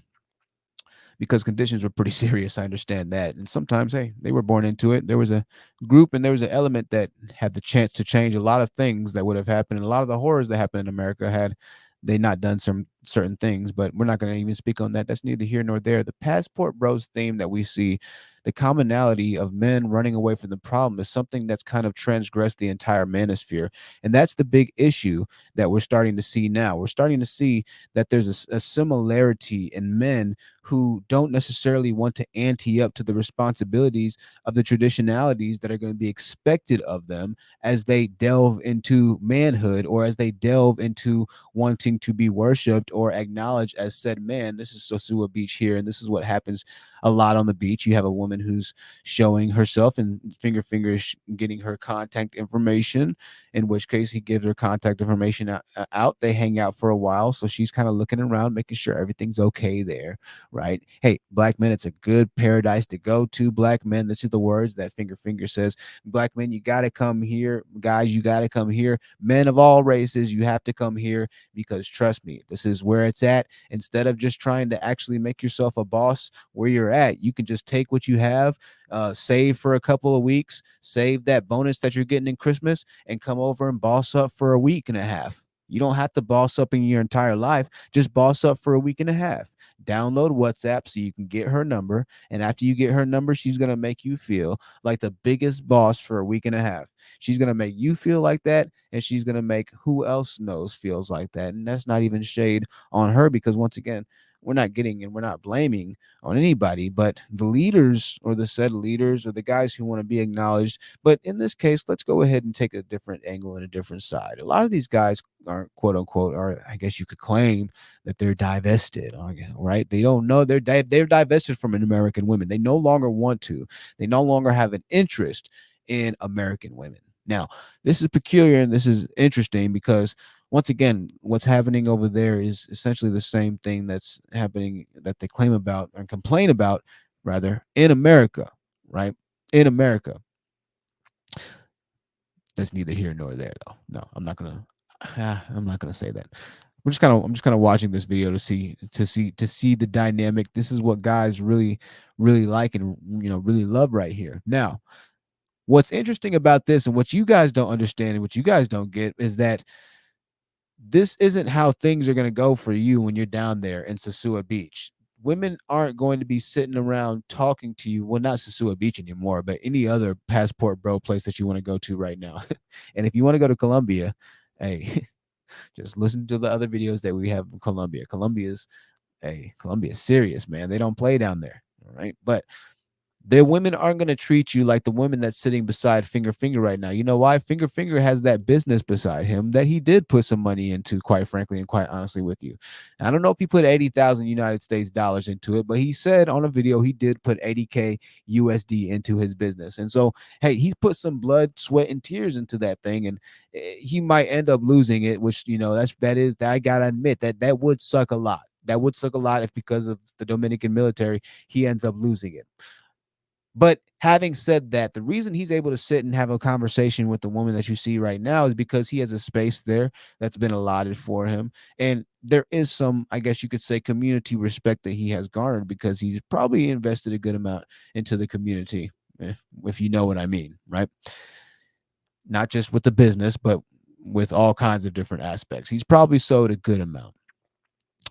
because conditions were pretty serious. I understand that. And sometimes, hey, they were born into it. There was a group and there was an element that had the chance to change a lot of things that would have happened. And a lot of the horrors that happened in America had they not done some certain things. But we're not going to even speak on that. That's neither here nor there. The Passport Bros theme that we see, the commonality of men running away from the problem, is something that's kind of transgressed the entire manosphere. And that's the big issue that we're starting to see now. We're starting to see that there's a similarity in men who don't necessarily want to ante up to the responsibilities of the traditionalities that are going to be expected of them as they delve into manhood, or as they delve into wanting to be worshipped or acknowledged as said man. This is Sosua Beach here, and this is what happens a lot on the beach. You have a woman who's showing herself, and finger getting her contact information, in which case he gives her contact information out. They hang out for a while, so she's kind of looking around, making sure everything's okay there, right? Hey, black men, it's a good paradise to go to. Black men, this is the words that finger says. Black men, you got to come here. Guys, you got to come here. Men of all races, you have to come here, because trust me, this is where it's at. Instead of just trying to actually make yourself a boss where you're at, you can just take what you have, save for a couple of weeks, save that bonus that you're getting in Christmas, and come over and boss up for a week and a half. You don't have to boss up in your entire life. Just boss up for a week and a half. Download WhatsApp so you can get her number. And after you get her number, she's going to make you feel like the biggest boss for a week and a half. She's going to make you feel like that. And she's going to make who else knows feels like that. And that's not even shade on her, because once again, we're not getting and we're not blaming on anybody, but the leaders, or the said leaders, or the guys who want to be acknowledged. But in this case, let's go ahead and take a different angle and a different side. A lot of these guys aren't, quote unquote, or I guess you could claim that they're divested, right? They don't know they're divested from American women. They no longer want to. They no longer have an interest in American women. Now, this is peculiar and this is interesting, because once again, what's happening over there is essentially the same thing that's happening, that they claim about and complain about, rather, in America, right? In America. That's neither here nor there, though. No, I'm not gonna say that. I'm just kind of watching this video to see the dynamic. This is what guys really like and really love right here. Now, what's interesting about this, and what you guys don't understand and what you guys don't get, is that this isn't how things are going to go for you when you're down there in Sosua Beach. Women aren't going to be sitting around talking to you. Well, not Sosua Beach anymore, but any other Passport Bro place that you want to go to right now. And if you want to go to Colombia, hey, just listen to the other videos that we have in Colombia. Colombia's serious, man. They don't play down there. All right. But their women aren't going to treat you like the women that's sitting beside Finger right now. You know why? Finger has that business beside him that he did put some money into, quite frankly and quite honestly with you. I don't know if he put 80,000 United States dollars into it, but he said on a video he did put 80K USD into his business. And so, hey, he's put some blood, sweat, and tears into that thing, and he might end up losing it, which, I got to admit that would suck a lot. That would suck a lot if because of the Dominican military, he ends up losing it. But having said that, the reason he's able to sit and have a conversation with the woman that you see right now is because he has a space there that's been allotted for him. And there is some, I guess you could say, community respect that he has garnered because he's probably invested a good amount into the community, if you know what I mean, right? Not just with the business, but with all kinds of different aspects. He's probably sold a good amount.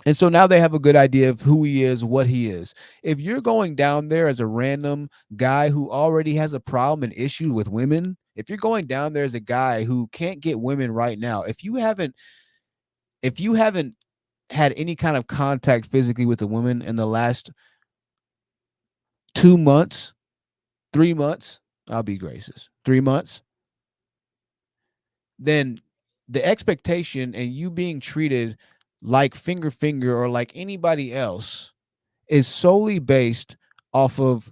And so now they have a good idea of who he is, what he is. If you're going down there as a random guy who already has a problem and issue with women, if you're going down there as a guy who can't get women right now, if you haven't had any kind of contact physically with a woman in the last 2 months, 3 months, I'll be gracious, 3 months, then the expectation and you being treated like finger or like anybody else is solely based off of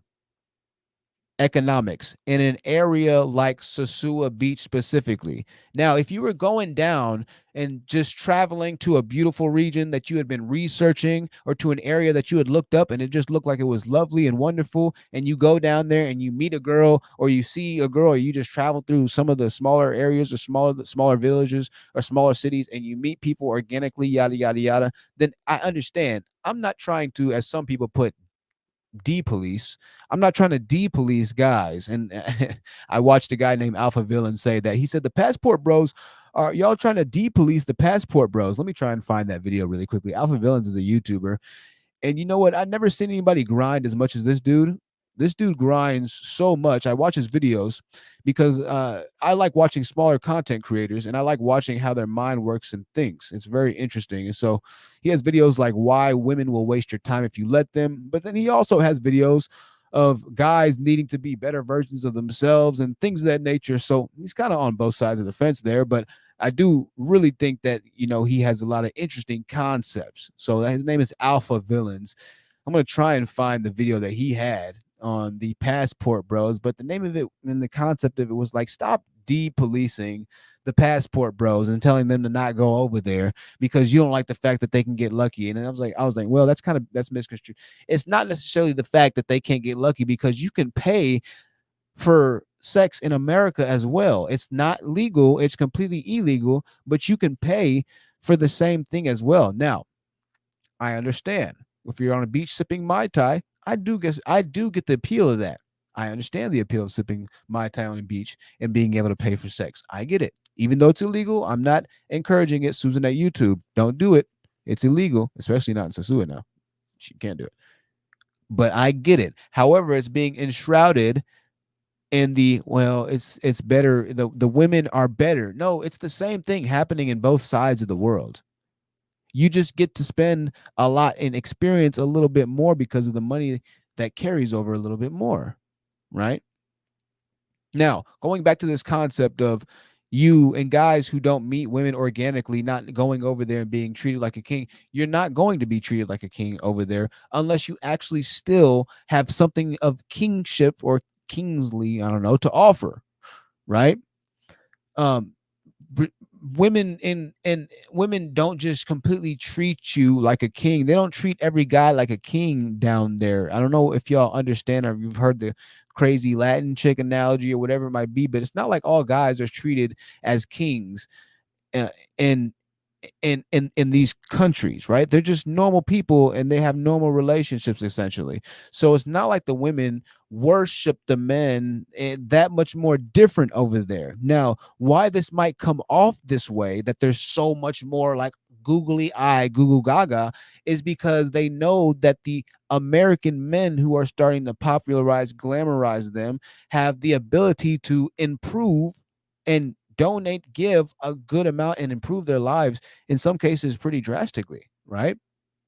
economics in an area like Sosua Beach specifically. Now, if you were going down and just traveling to a beautiful region that you had been researching or to an area that you had looked up and it just looked like it was lovely and wonderful, and you go down there and you meet a girl or you see a girl or you just travel through some of the smaller areas or smaller villages or smaller cities and you meet people organically, yada, yada, yada, then I understand. I'm not trying to, as some people put, de-police. I'm not trying to de-police guys. And I watched a guy named Alpha Villain say that. He said the passport bros are y'all trying to de-police the passport bros. Let me try and find that video really quickly. Alpha Villains is a YouTuber. And you know what? I've never seen anybody grind as much as this dude. This dude grinds so much. I watch his videos because I like watching smaller content creators and I like watching how their mind works and thinks. It's very interesting. And so he has videos like why women will waste your time if you let them. But then he also has videos of guys needing to be better versions of themselves and things of that nature. So he's kind of on both sides of the fence there. But I do really think that, you know, he has a lot of interesting concepts. So his name is Alpha Villains. I'm going to try and find the video that he had on the passport bros, but the name of it and the concept of it was like, stop de-policing the passport bros and telling them to not go over there because you don't like the fact that they can get lucky. And I was like, well, that's misconstrued. It's not necessarily the fact that they can't get lucky because you can pay for sex in America as well. It's not legal. It's completely illegal, but you can pay for the same thing as well. Now, I understand if you're on a beach sipping Mai Tai, I do get the appeal of that. I understand the appeal of sipping Mai Tai on the beach and being able to pay for sex. I get it. Even though it's illegal, I'm not encouraging it. Susan at YouTube, don't do it. It's illegal, especially not in Sosua now. She can't do it. But I get it. However, it's being enshrouded in the, well, it's better. The women are better. No, it's the same thing happening in both sides of the world. You just get to spend a lot and experience a little bit more because of the money that carries over a little bit more, right? Now, going back to this concept of you and guys who don't meet women organically, not going over there and being treated like a king, you're not going to be treated like a king over there unless you actually still have something of kingship or kingsley, I don't know, to offer, right? Women and women don't just completely treat you like a king. They don't treat every guy like a king down there. I don't know if y'all understand or you've heard the crazy Latin chick analogy or whatever it might be, but it's not like all guys are treated as kings in these countries, right? They're just normal people and they have normal relationships essentially. So it's not like the women worship the men that much more different over there. Now, why this might come off this way, that there's so much more like googly eye, Google Gaga, is because they know that the American men who are starting to popularize, glamorize them, have the ability to improve and donate, give a good amount and improve their lives in some cases pretty drastically, right?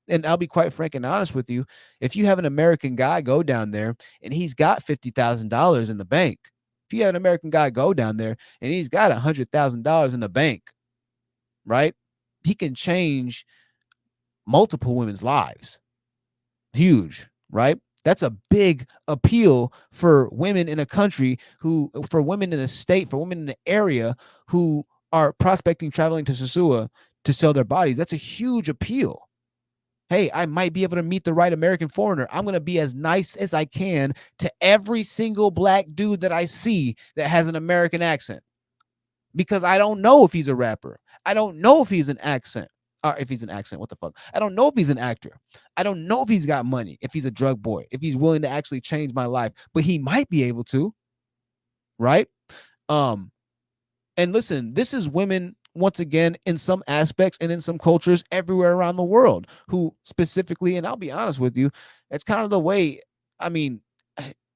And I'll be quite frank and honest with you. If you have an American guy go down there and he's got $50,000 in the bank, if you have an American guy go down there and he's got $100,000 in the bank, right? He can change multiple women's lives. Huge, right? That's a big appeal for women in a country for women in a state, for women in an area who are prospecting, traveling to Sosua to sell their bodies. That's a huge appeal. Hey, I might be able to meet the right American foreigner. I'm going to be as nice as I can to every single black dude that I see that has an American accent, because I don't know if he's a rapper. I don't know if he's an accent. Or if he's an accent, what the fuck? I don't know if he's an actor. I don't know if he's got money, if he's a drug boy, if he's willing to actually change my life, but he might be able to, right? And listen, this is women, once again, in some aspects and in some cultures everywhere around the world, who specifically, and I'll be honest with you, it's kind of the way, I mean,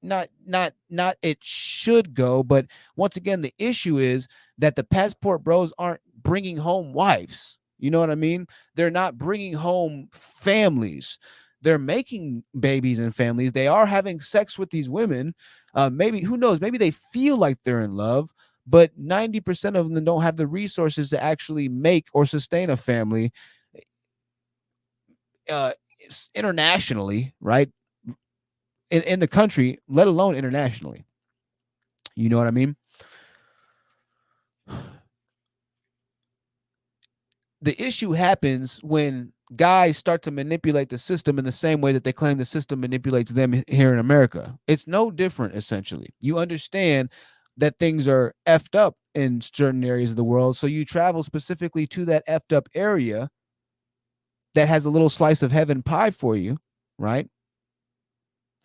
not it should go, but once again, the issue is that the passport bros aren't bringing home wives. You know what I mean? They're not bringing home families. They're making babies and families. They are having sex with these women. Maybe, who knows? Maybe they feel like they're in love, but 90% of them don't have the resources to actually make or sustain a family internationally, right? In the country, let alone internationally. You know what I mean? The issue happens when guys start to manipulate the system in the same way that they claim the system manipulates them here in America. It's no different, essentially. You understand that things are effed up in certain areas of the world, so you travel specifically to that effed up area that has a little slice of heaven pie for you, right?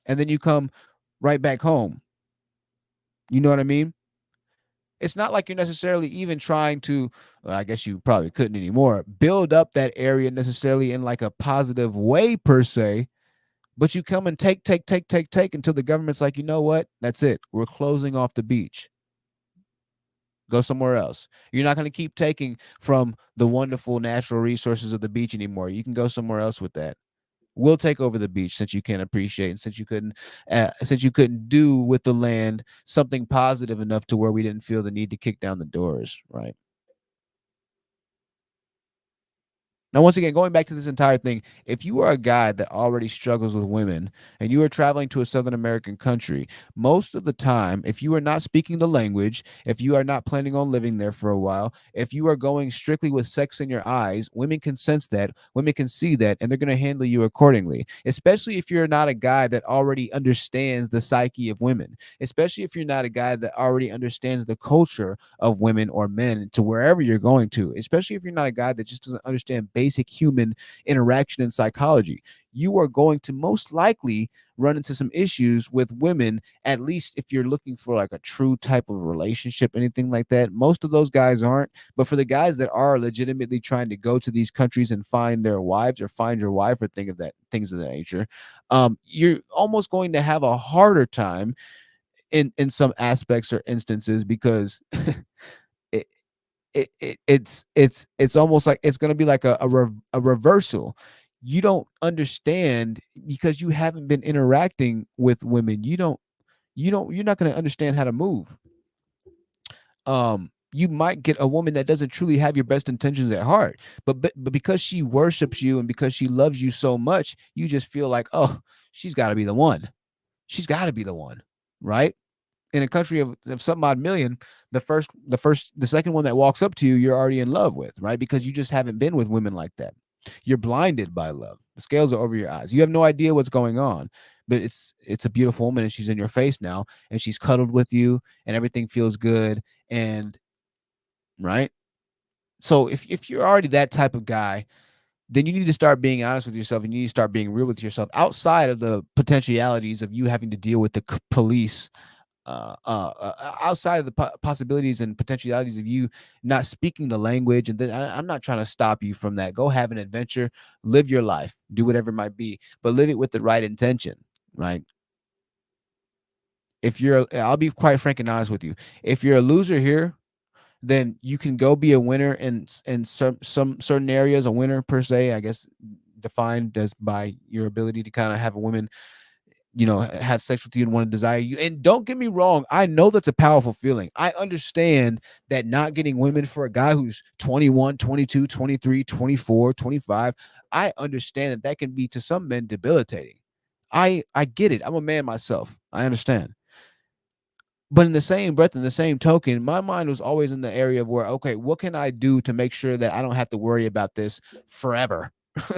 And then you come right back home. You know what I mean? It's not like you're necessarily even trying to, well, I guess you probably couldn't anymore, build up that area necessarily in like a positive way per se, but you come and take until the government's like, you know what? That's it. We're closing off the beach. Go somewhere else. You're not going to keep taking from the wonderful natural resources of the beach anymore. You can go somewhere else with that. We'll take over the beach since you can't appreciate, and since you couldn't do with the land something positive enough to where we didn't feel the need to kick down the doors, right? Now, once again, going back to this entire thing, if you are a guy that already struggles with women and you are traveling to a Southern American country, most of the time, if you are not speaking the language, if you are not planning on living there for a while, if you are going strictly with sex in your eyes, women can sense that, women can see that, and they're going to handle you accordingly, especially if you're not a guy that already understands the psyche of women, especially if you're not a guy that already understands the culture of women or men to wherever you're going to, especially if you're not a guy that just doesn't understand basic human interaction and psychology. You are going to most likely run into some issues with women, at least if you're looking for like a true type of relationship, anything like that. Most of those guys aren't, but for the guys that are legitimately trying to go to these countries and find their wives or find your wife or things of that nature, you're almost going to have a harder time in some aspects or instances, because it's almost like it's going to be like a reversal. You don't understand because you haven't been interacting with women. You're not going to understand how to move. You might get a woman that doesn't truly have your best intentions at heart, but because she worships you and because she loves you so much, you just feel like, oh, she's got to be the one. She's got to be the one, right? In a country of some odd million, the second one that walks up to you, you're already in love with, right? Because you just haven't been with women like that. You're blinded by love. The scales are over your eyes. You have no idea what's going on, but it's a beautiful woman and she's in your face now and she's cuddled with you and everything feels good. And right. So if you're already that type of guy, then you need to start being honest with yourself and you need to start being real with yourself outside of the potentialities of you having to deal with the police, outside of the possibilities and potentialities of you not speaking the language. And then I'm not trying to stop you from that. Go have an adventure, live your life, do whatever it might be, but live it with the right intention, right? I'll be quite frank and honest with you. If you're a loser here, then you can go be a winner in some certain areas, a winner per se, I guess, defined as by your ability to kind of have a woman, have sex with you and want to desire you. And don't get me wrong, I know that's a powerful feeling. I understand that not getting women for a guy who's 21, 22, 23, 24, 25, I understand that can be to some men debilitating. I get it. I'm a man myself. I understand. But in the same breath, in the same token, my mind was always in the area of where, okay, what can I do to make sure that I don't have to worry about this forever?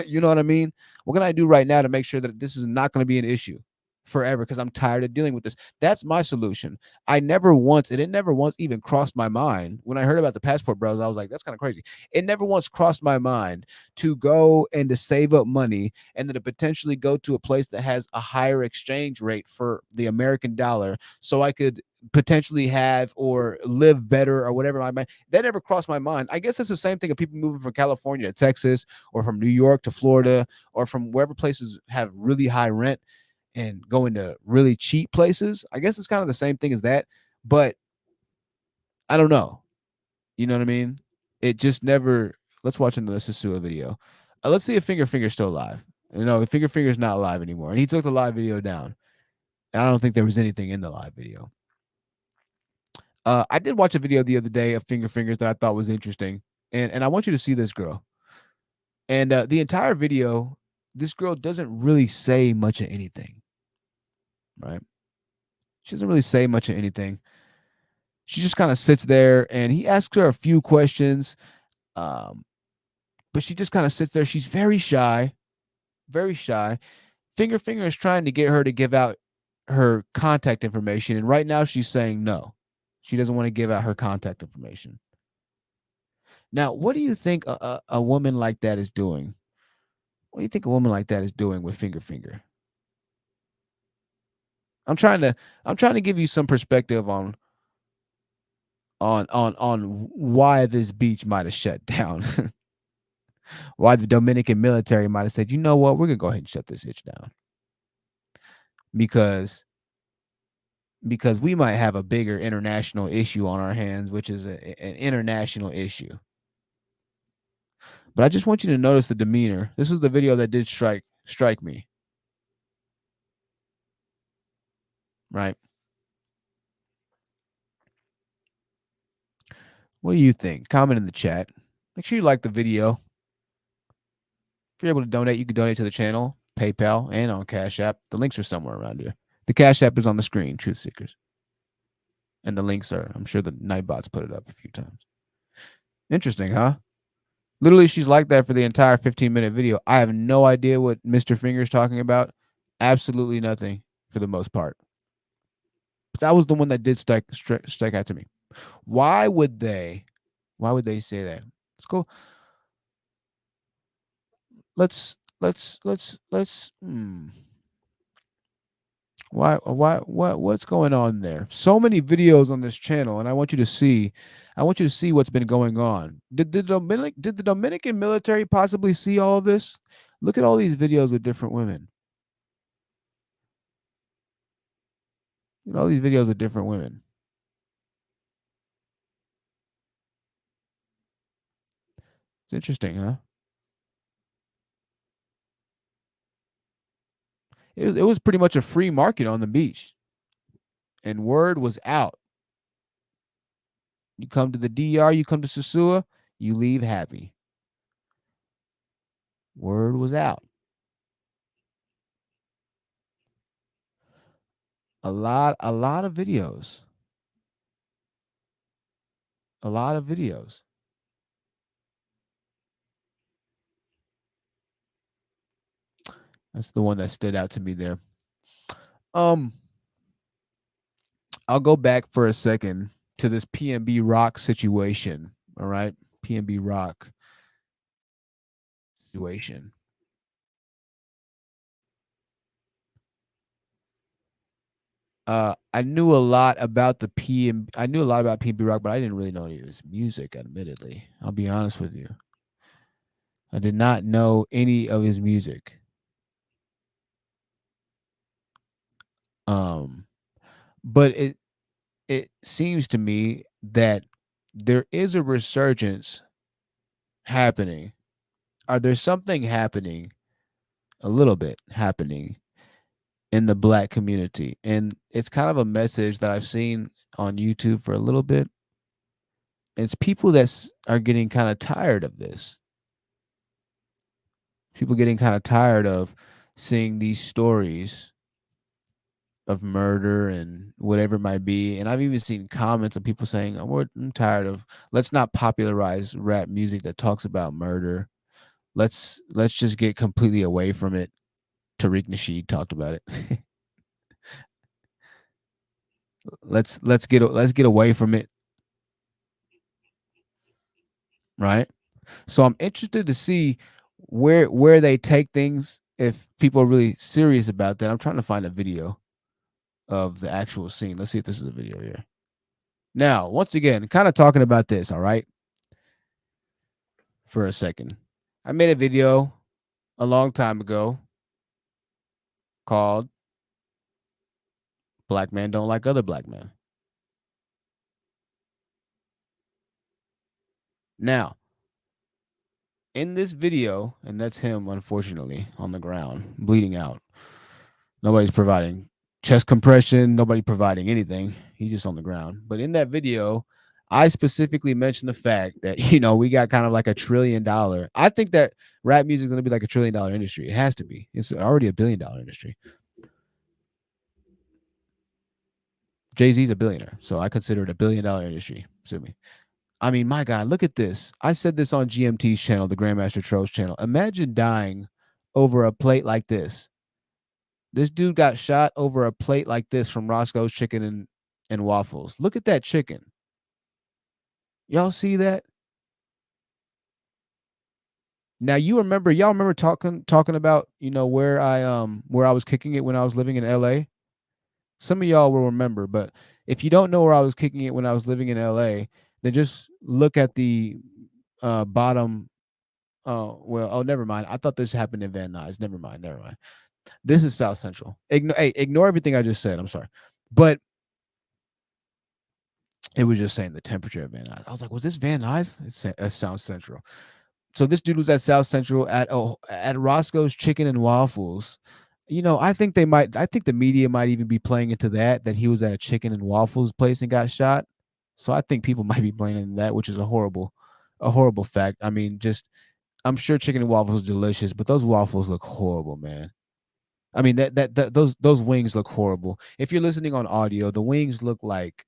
You know what I mean? What can I do right now to make sure that this is not going to be an issue forever? Because I'm tired of dealing with this. That's my solution. It never once even crossed my mind. When I heard about the passport bros, I was like, that's kind of crazy. It never once crossed my mind to go and to save up money and then to potentially go to a place that has a higher exchange rate for the American dollar so I could potentially have or live better or whatever my mind. That never crossed my mind. I guess it's the same thing of people moving from California to Texas or from New York to Florida or from wherever places have really high rent and going to really cheap places. I guess it's kind of the same thing as that, but I don't know. You know what I mean? It just never. Let's watch another Sosua video. Let's see if Finger's still alive. You know, Finger's not alive anymore, and he took the live video down. And I don't think there was anything in the live video. I did watch a video the other day of Fingers that I thought was interesting, and I want you to see this girl. And the entire video, this girl doesn't really say much of anything, right? She doesn't really say much of anything. She just kind of sits there, and he asks her a few questions, but she just kind of sits there. She's very shy, very shy. Finger is trying to get her to give out her contact information, and right now she's saying no. She doesn't want to give out her contact information. Now, what do you think a woman like that is doing? What do you think a woman like that is doing with Finger? I'm trying to give you some perspective on why this beach might have shut down. Why the Dominican military might have said, you know what, we're gonna go ahead and shut this itch down. Because we might have a bigger international issue on our hands, which is an international issue. But I just want you to notice the demeanor. This is the video that did strike me. Right? What do you think? Comment in the chat. Make sure you like the video. If you're able to donate, you can donate to the channel, PayPal, and on Cash App. The links are somewhere around here. The Cash App is on the screen, Truth Seekers. And the links are, I'm sure the Nightbots put it up a few times. Interesting, huh? Literally, she's like that for the entire 15-minute video. I have no idea what Mr. Finger's talking about. Absolutely nothing for the most part. But that was the one that did strike out to me. Why would they say that? Let's go. What's going on there? So many videos on this channel, and I want you to see what's been going on. Did the Dominican military possibly see all of this? Look at all these videos with different women. Look at all these videos with different women. It's interesting, huh? It was pretty much a free market on the beach. And word was out. You come to the DR, you come to Sosua, you leave happy. Word was out. A lot of videos. A lot of videos. That's the one that stood out to me there. I'll go back for a second to this Pnb Rock situation. All right. Pnb Rock situation. I knew a lot about Pnb Rock, but I didn't really know any of his music, admittedly. I'll be honest with you. I did not know any of his music. But it seems to me that there is a resurgence happening. There's something happening, a little bit happening in the Black community. And it's kind of a message that I've seen on YouTube for a little bit. It's people that are getting kind of tired of this. People getting kind of tired of seeing these stories of murder and whatever it might be. And I've even seen comments of people saying, I'm tired of, let's not popularize rap music that talks about murder. let's just get completely away from it. Tariq Nasheed talked about it. let's get away from it. Right? So I'm interested to see where they take things if people are really serious about that. I'm trying to find a video of the actual scene. Let's see if this is a video here. Now, once again, kind of talking about this, all right? For a second. I made a video a long time ago called Black Men Don't Like Other Black Men. Now, in this video, and that's him, unfortunately, on the ground, bleeding out. Nobody's providing chest compression, nobody providing anything. He's just on the ground. But in that video, I specifically mentioned the fact that, we got kind of like $1 trillion. I think that rap music is going to be like $1 trillion industry. It has to be. It's already $1 billion industry. Jay-Z's a billionaire, so I consider it $1 billion industry. Sue me. I mean, my God, look at this. I said this on GMT's channel, the Grandmaster Troll's channel. Imagine dying over a plate like this. This dude got shot over a plate like this from Roscoe's Chicken and Waffles. Look at that chicken. Y'all see that? Now y'all remember talking about, where I was kicking it when I was living in LA? Some of y'all will remember, but if you don't know where I was kicking it when I was living in LA, then just look at the bottom. Never mind. I thought this happened in Van Nuys. Never mind. This is South Central. Ignore everything I just said. I'm sorry. But it was just saying the temperature of Van Nuys. I was like, was this Van Nuys? It's South Central. So this dude was at South Central at Roscoe's Chicken and Waffles. I think the media might even be playing into that he was at a chicken and waffles place and got shot. So I think people might be blaming that, which is a horrible fact. I mean, I'm sure chicken and waffles is delicious, but those waffles look horrible, man. I mean, those wings look horrible. If you're listening on audio, the wings look like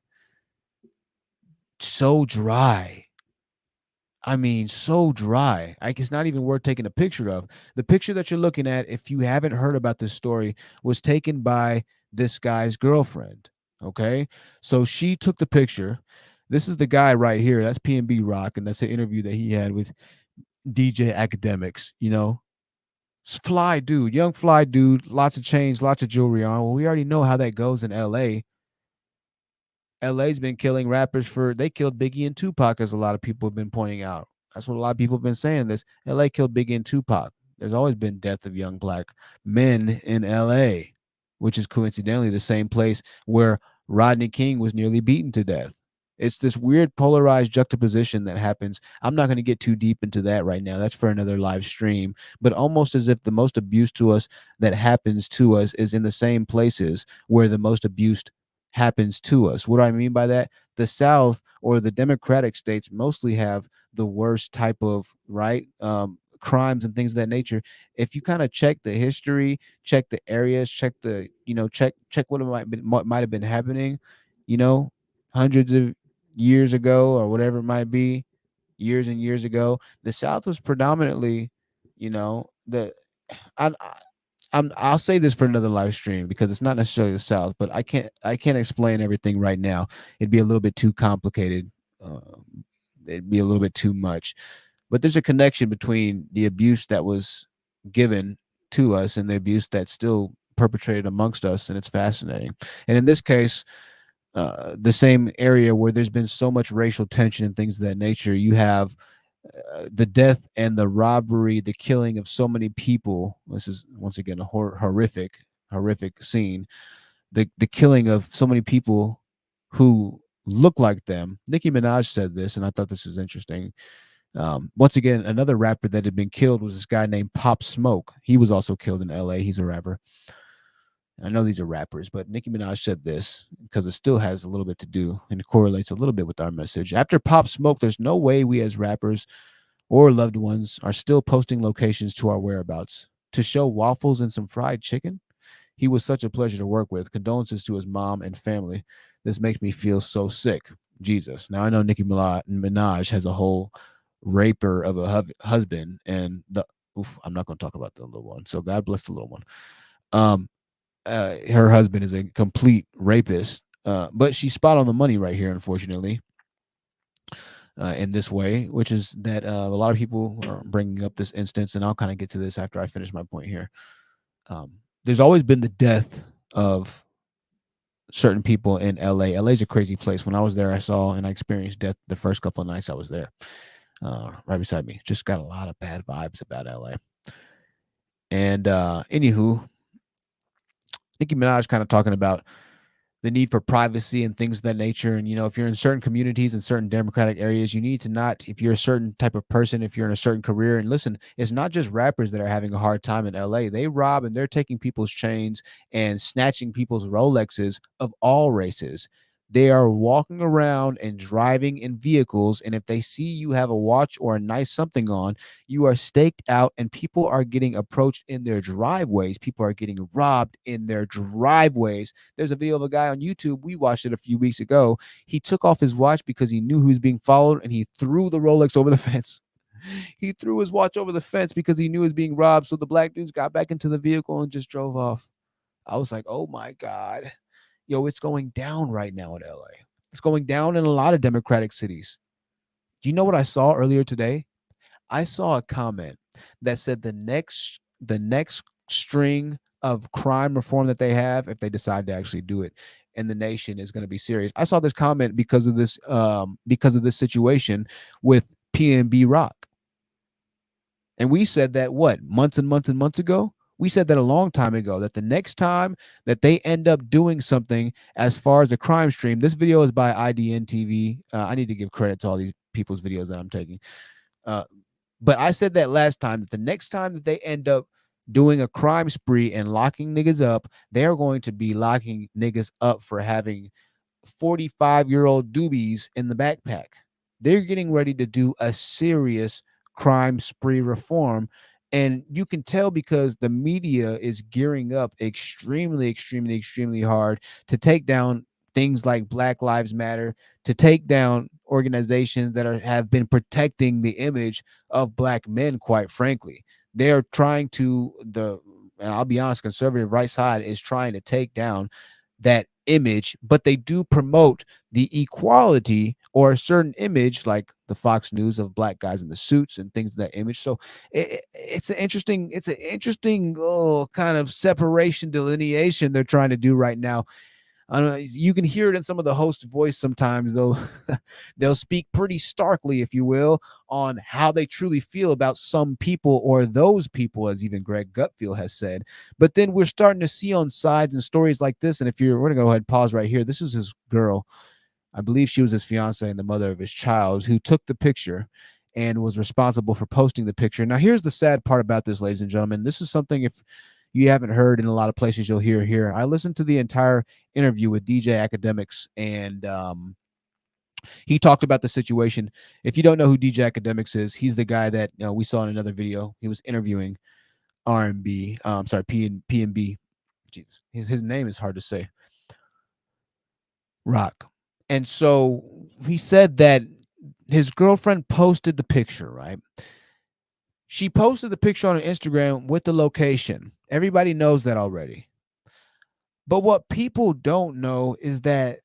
so dry. I mean, so dry. It's not even worth taking a picture of. The picture that you're looking at, if you haven't heard about this story, was taken by this guy's girlfriend. Okay, so she took the picture. This is the guy right here. That's Pnb Rock, and that's an interview that he had with DJ Academics. Fly dude, young fly dude, lots of chains, lots of jewelry on. Well, we already know how that goes in LA. LA's been killing rappers they killed Biggie and Tupac, as a lot of people have been pointing out. That's what a lot of people have been saying this. LA killed Biggie and Tupac. There's always been death of young black men in LA, which is coincidentally the same place where Rodney King was nearly beaten to death. It's this weird polarized juxtaposition that happens. I'm not going to get too deep into that right now. That's for another live stream. But almost as if the most abuse to us that happens to us is in the same places where the most abused happens to us. What do I mean by that? The South or the Democratic states mostly have the worst type of crimes and things of that nature. If you kind of check the history, check the areas, check the check what might have been happening, hundreds of years ago or whatever it might be, years and years ago, the South was predominantly, I'll say this for another live stream because it's not necessarily the South, but I can't explain everything right now. It'd be a little bit too complicated. It'd be a little bit too much. But there's a connection between the abuse that was given to us and the abuse that's still perpetrated amongst us, and it's fascinating. And in this case, the same area where there's been so much racial tension and things of that nature, you have the death and the robbery, the killing of so many people. This is once again a horrific scene. The killing of so many people who look like them. Nicki Minaj said this, and I thought this was interesting. Once again, another rapper that had been killed was this guy named Pop Smoke. He was also killed in LA. He's a rapper. I know these are rappers, but Nicki Minaj said this because it still has a little bit to do and it correlates a little bit with our message. After Pop Smoke, there's no way we as rappers or loved ones are still posting locations to our whereabouts. To show waffles and some fried chicken? He was such a pleasure to work with. Condolences to his mom and family. This makes me feel so sick. Jesus. Now, I know Nicki Minaj has a whole raper of a husband, and Oof, I'm not going to talk about the little one. So God bless the little one. Her husband is a complete rapist, but she's spot on the money right here, unfortunately, in this way, which is that a lot of people are bringing up this instance, and I'll kind of get to this after I finish my point here. There's always been the death of certain people in LA. LA is a crazy place. When I was there, I saw and I experienced death the first couple of nights I was there. Right beside me, just got a lot of bad vibes about LA. And anywho, Nicki Minaj kind of talking about the need for privacy and things of that nature. And, you know, if you're in certain communities and certain democratic areas, you need to not, if you're a certain type of person, if you're in a certain career, and listen, it's not just rappers that are having a hard time in LA. They rob and they're taking people's chains and snatching people's Rolexes of all races. They are walking around and driving in vehicles, and if they see you have a watch or a nice something on, you are staked out, and people are getting approached in their driveways. People are getting robbed in their driveways. There's a video of a guy on YouTube. We watched it a few weeks ago. He took off his watch because he knew he was being followed, and he threw the Rolex over the fence. He threw his watch over the fence because he knew he was being robbed. So the black dudes got back into the vehicle and just drove off. I was like, oh my God. Yo, it's going down right now in LA. It's going down in a lot of democratic cities. Do you know what I saw earlier today? I saw a comment that said the next string of crime reform that they have, if they decide to actually do it in the nation, is going to be serious. I saw this comment because of this situation with Pnb Rock. And we said that months and months and months ago? We said that a long time ago, that the next time that they end up doing something as far as a crime stream, this video is by IDN TV. I need to give credit to all these people's videos that I'm taking. But I said that last time, that the next time that they end up doing a crime spree and locking niggas up, they're going to be locking niggas up for having 45-year-old doobies in the backpack. They're getting ready to do a serious crime spree reform. And you can tell because the media is gearing up extremely hard to take down things like Black Lives Matter, to take down organizations that have been protecting the image of black men, quite frankly. They're trying to, and I'll be honest, conservative right side is trying to take down that image, but they do promote the equality or a certain image, like the Fox News of black guys in the suits and things of that image. So it's an interesting kind of separation delineation they're trying to do right now. You can hear it in some of the host voice sometimes, though. They'll speak pretty starkly, if you will, on how they truly feel about some people or those people, as even Greg Gutfield has said. But then we're starting to see on sides and stories like this. And we're going to go ahead and pause right here. This is his girl. I believe she was his fiance and the mother of his child, who took the picture and was responsible for posting the picture. Now, here's the sad part about this, ladies and gentlemen. This is something, if you haven't heard in a lot of places, you'll hear here. I listened to the entire interview with DJ Academics, and he talked about the situation. If you don't know who DJ Academics is, he's the guy that we saw in another video. He was interviewing Pnb. Jesus, his name is hard to say. Rock. And so he said that his girlfriend posted the picture, right? She posted the picture on her Instagram with the location. Everybody knows that already. But what people don't know is that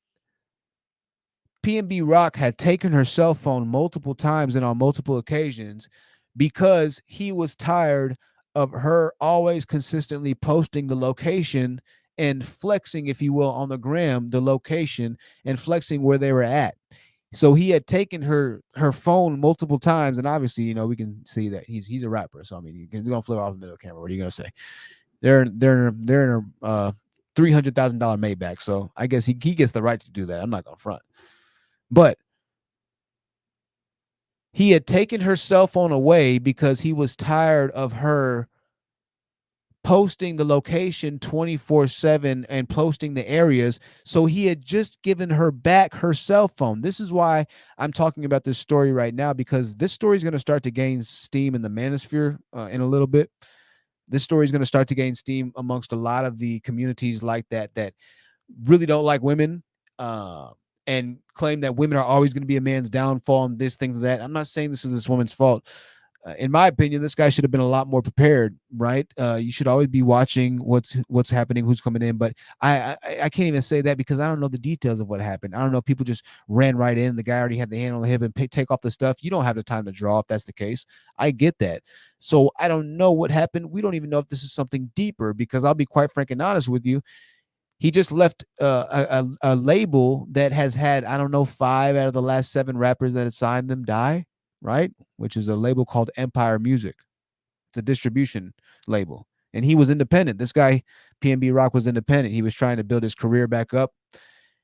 Pnb Rock had taken her cell phone multiple times and on multiple occasions because he was tired of her always consistently posting the location and flexing, if you will, on the gram, the location, and flexing where they were at. So he had taken her phone multiple times, and obviously, we can see that he's a rapper. So I mean, he's gonna flip off the middle camera. What are you gonna say? They're in a $300,000 Maybach. So I guess he gets the right to do that. I'm not gonna front, but he had taken her cell phone away because he was tired of her posting the location 24/7 and posting the areas. So he had just given her back her cell phone. This is why I'm talking about this story right now, because this story is going to start to gain steam in the Manosphere in a little bit. This story is going to start to gain steam amongst a lot of the communities like that really don't like women and claim that women are always going to be a man's downfall and things of that. I'm not saying this is this woman's fault. in my opinion, this guy should have been a lot more prepared, right? You should always be watching what's happening, who's coming in. But I can't even say that because I don't know the details of what happened. I don't know if people just ran right in. The guy already had the hand on the hip and take off the stuff. You don't have the time to draw if that's the case. I get that. So I don't know what happened. We don't even know if this is something deeper because I'll be quite frank and honest with you. He just left a label that has had, I don't know, 5 out of the last 7 rappers that have signed them die, right? Which is a label called Empire Music. It's a distribution label. And he was independent. This guy, Pnb Rock, was independent. He was trying to build his career back up.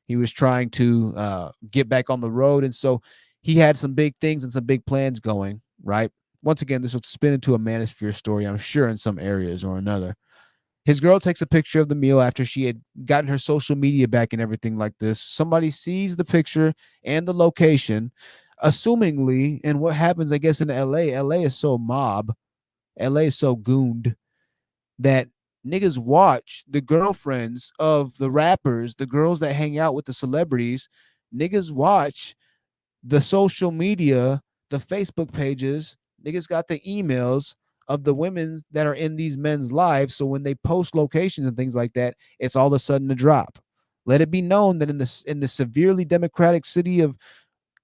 He was trying to get back on the road. And so he had some big things and some big plans going, right? Once again, this will spin into a Manosphere story, I'm sure, in some areas or another. His girl takes a picture of the meal after she had gotten her social media back and everything like this. Somebody sees the picture and the location, assumingly, and what happens, I guess, in LA is so mob, LA is so gooned that niggas watch the girlfriends of the rappers, the girls that hang out with the celebrities. Niggas watch the social media, the Facebook pages. Niggas got the emails of the women that are in these men's lives. So when they post locations and things like that, it's all of a sudden a drop. Let it be known that in the severely democratic city of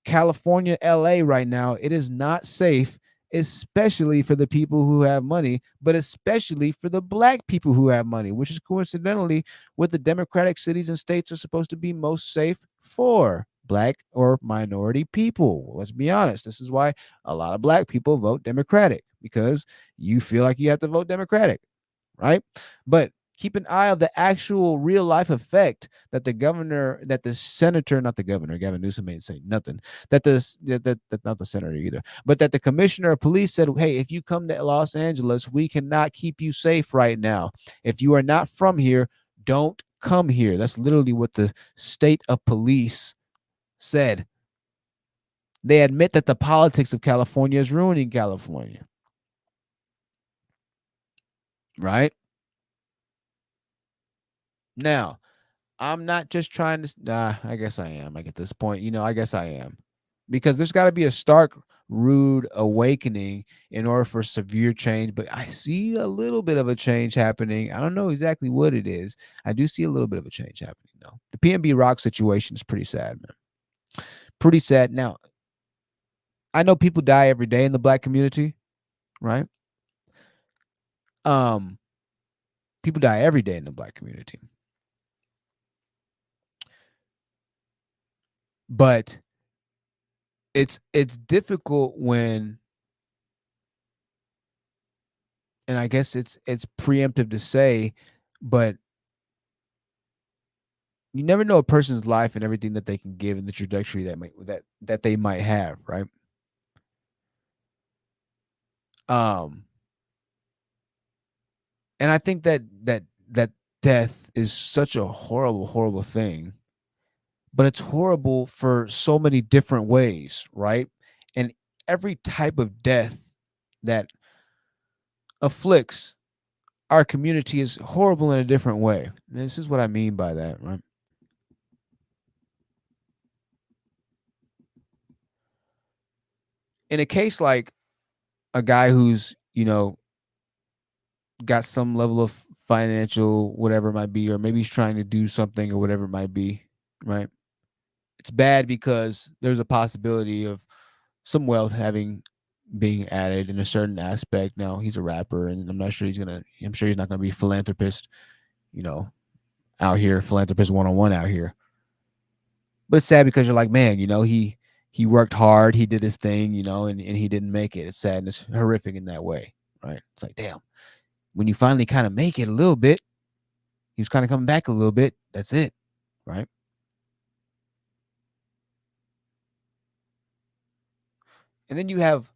California, LA right now, it is not safe, especially for the people who have money, but especially for the black people who have money, which is coincidentally what the democratic cities and states are supposed to be most safe for. Black or minority people. Let's be honest. This is why a lot of black people vote Democratic, because you feel like you have to vote Democratic, right? But keep an eye on the actual real life effect that the governor, that the senator, not the governor, Gavin Newsom ain't saying nothing, that not the senator either, but that the commissioner of police said, hey, if you come to Los Angeles, we cannot keep you safe right now. If you are not from here, don't come here. That's literally what the state of police said. They admit that the politics of California is ruining California. Right? Now, I'm not just trying to, I guess I am. Like at this point, I guess I am. Because there's got to be a stark, rude awakening in order for severe change. But I see a little bit of a change happening. I don't know exactly what it is. I do see a little bit of a change happening, though. The Pnb Rock situation is pretty sad, man. Pretty sad. Now, I know people die every day in the black community, right? People die every day in the black community. But it's difficult when, and I guess it's preemptive to say, but you never know a person's life and everything that they can give and the trajectory that they might have, right? And I think that death is such a horrible thing, but it's horrible for so many different ways, right? And every type of death that afflicts our community is horrible in a different way. And this is what I mean by that, right? In a case like a guy who's, got some level of financial, whatever it might be, or maybe he's trying to do something or whatever it might be, right? It's bad because there's a possibility of some wealth being added in a certain aspect. Now he's a rapper, and I'm sure he's not gonna be philanthropist, out here, philanthropist 101 out here. But it's sad because you're like, man, he worked hard, he did his thing, and he didn't make it. It's sad and it's horrific in that way, right? It's like, damn, when you finally kind of make it a little bit, he was kind of coming back a little bit. That's it, right? And then you have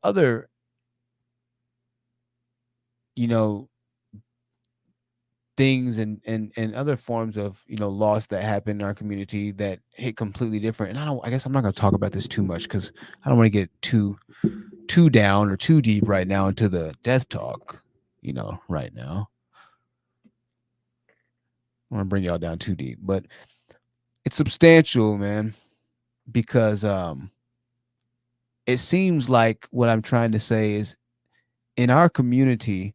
other, things and other forms of, loss that happen in our community that hit completely different. And I guess I'm not going to talk about this too much because I don't want to get too down or too deep right now into the death talk, right now. I want to bring y'all down too deep, but it's substantial, man. because it seems like what I'm trying to say is in our community,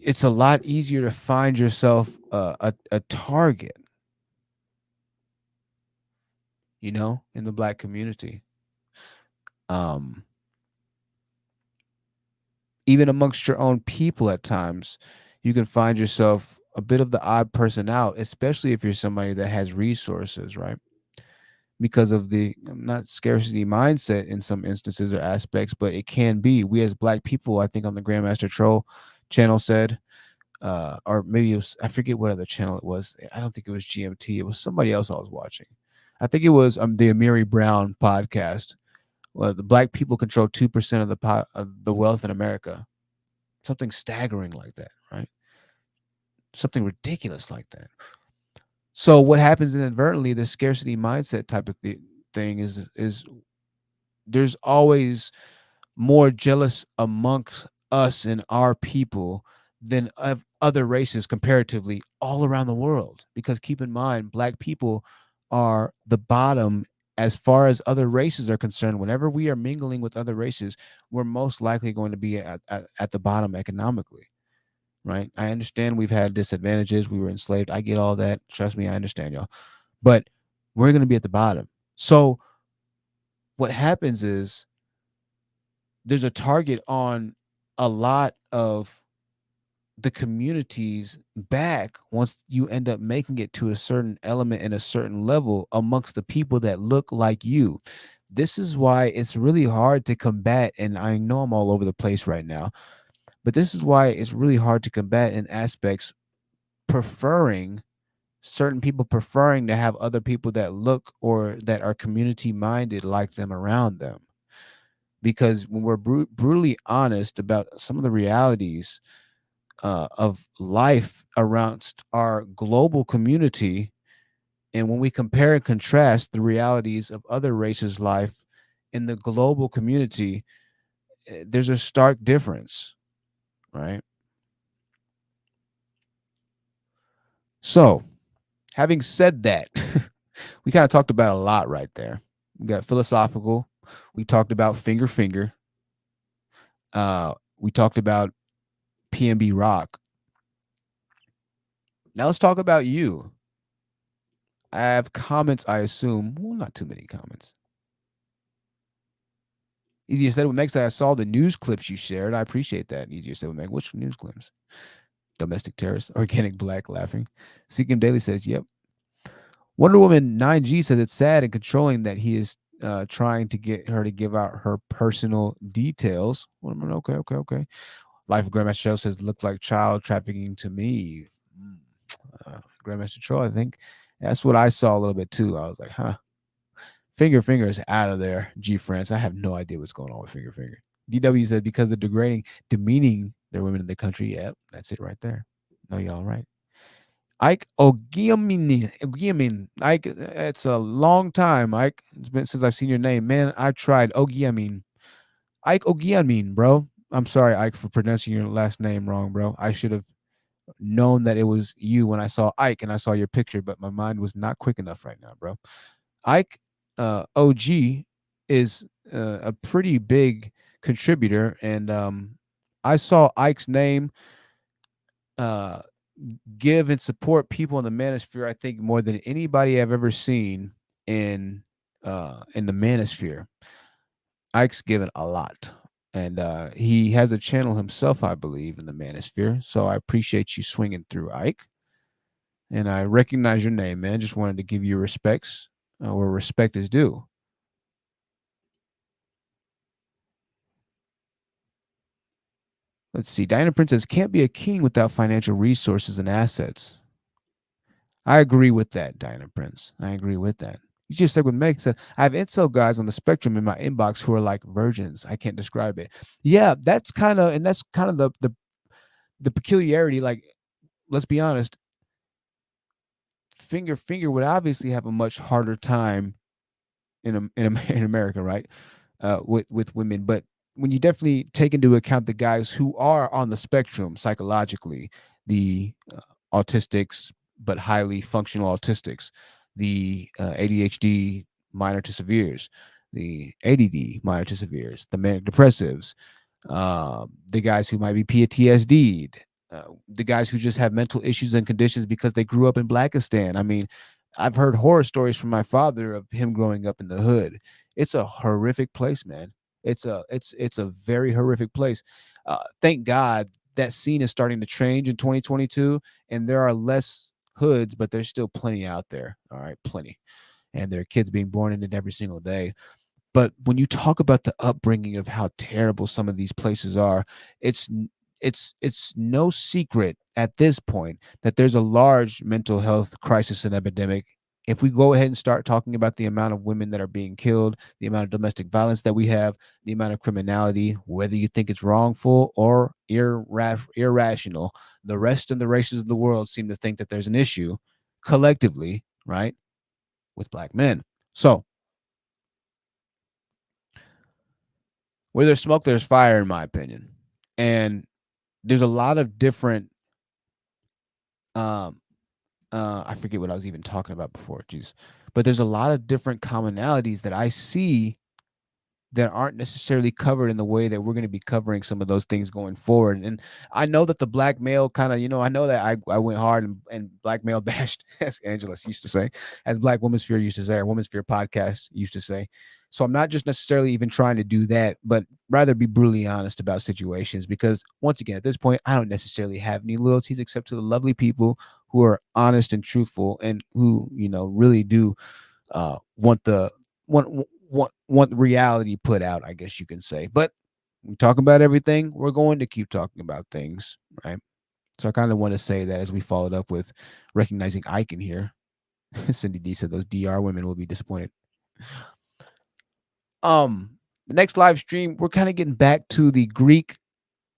it's a lot easier to find yourself a target, in the Black community. Even amongst your own people at times, you can find yourself a bit of the odd person out, especially if you're somebody that has resources, right? Because of the not scarcity mindset in some instances or aspects, but it can be. We as Black people, I think on the Grandmaster Troll channel said, or maybe it was, I forget what other channel it was. I don't think it was GMT. It was somebody else I was watching. I think it was the Amiri Brown podcast. Well, the Black people control 2% of the wealth in America. Something staggering like that, right? Something ridiculous like that. So what happens inadvertently, the scarcity mindset type of thing is there's always more jealous amongst us and our people than of other races comparatively all around the world. Because keep in mind, Black people are the bottom as far as other races are concerned. Whenever we are mingling with other races, we're most likely going to be at the bottom economically, right? I understand we've had disadvantages. We were enslaved. I get all that. Trust me, I understand, y'all. But we're going to be at the bottom. So what happens is there's a target on a lot of the community's back once you end up making it to a certain element and a certain level amongst the people that look like you. This is why it's really hard to combat, and I know I'm all over the place right now, but this is why it's really hard to combat in aspects certain people preferring to have other people that look or that are community minded like them around them. Because when we're brutally honest about some of the realities of life around our global community, and when we compare and contrast the realities of other races' life in the global community, there's a stark difference, right? So, having said that, we kind of talked about a lot right there. We got philosophical. We talked about finger. We talked about Pnb Rock. Now let's talk about you. I have comments, I assume. Well, not too many comments. Easier said with Meg said, I saw the news clips you shared. I appreciate that. Easier said with Meg. Which news clips? Domestic terrorist. Organic Black laughing. Seekim Daily says, yep. Wonder Woman 9G says it's sad and controlling that he is trying to get her to give out her personal details. Okay. Life of Grandmaster Show says, looks like child trafficking to me. Grandmaster Troll, I think that's what I saw a little bit too. I was like, huh. Finger is out of there. G France, I have no idea what's going on with Finger. DW said because they're demeaning their women in the country. Yep, that's it right there. No, y'all right. Ike Ogiamin. Ike, it's a long time, Ike. It's been since I've seen your name. Man, I tried. Ogiamin. Ike Ogiamin, bro. I'm sorry, Ike, for pronouncing your last name wrong, bro. I should have known that it was you when I saw Ike and I saw your picture, but my mind was not quick enough right now, bro. Ike OG is a pretty big contributor, and I saw Ike's name give and support people in the Manosphere, I think, more than anybody I've ever seen in the Manosphere. Ike's given a lot, and he has a channel himself, I believe, in the Manosphere. So I appreciate you swinging through, Ike, and I recognize your name, man. Just wanted to give you respects where respect is due. Let's see. Diana Princess can't be a king without financial resources and assets. I agree with that, Diana Prince. I agree with that. You just said with Meg said, I have incel guys on the spectrum in my inbox who are like virgins. I can't describe it. Yeah, that's kind of the peculiarity. Like, let's be honest. Finger would obviously have a much harder time in America, right? With women, but when you definitely take into account the guys who are on the spectrum psychologically, the autistics, but highly functional autistics, the ADHD minor to severes, the ADD minor to severes, the manic depressives, the guys who might be PTSD'd, the guys who just have mental issues and conditions because they grew up in Blackistan. I mean, I've heard horror stories from my father of him growing up in the hood. It's a horrific place, man. It's a very horrific place. Thank God that scene is starting to change in 2022, and there are less hoods, but there's still plenty out there. All right, plenty, and there are kids being born in it every single day. But when you talk about the upbringing of how terrible some of these places are, it's no secret at this point that there's a large mental health crisis and epidemic. If we go ahead and start talking about the amount of women that are being killed, the amount of domestic violence that we have, the amount of criminality, whether you think it's wrongful or irrational, the rest of the races of the world seem to think that there's an issue collectively, right, with black men. So where there's smoke, there's fire, in my opinion. And there's a lot of different I forget what I was even talking about before, geez. But there's a lot of different commonalities that I see that aren't necessarily covered in the way that we're going to be covering some of those things going forward. And I know that the black male kind of, I know that I went hard and black male bashed, as Angela used to say, as Black Womansphere used to say, or Womansphere podcast used to say. So I'm not just necessarily even trying to do that, but rather be brutally honest about situations, because once again, at this point, I don't necessarily have any loyalties except to the lovely people who are honest and truthful and who, really do want reality put out, I guess you can say. But we talk about everything. We're going to keep talking about things, right? So I kind of want to say that as we followed up with recognizing Ike in here. Cindy D said those DR women will be disappointed. The next live stream, we're kind of getting back to the Greek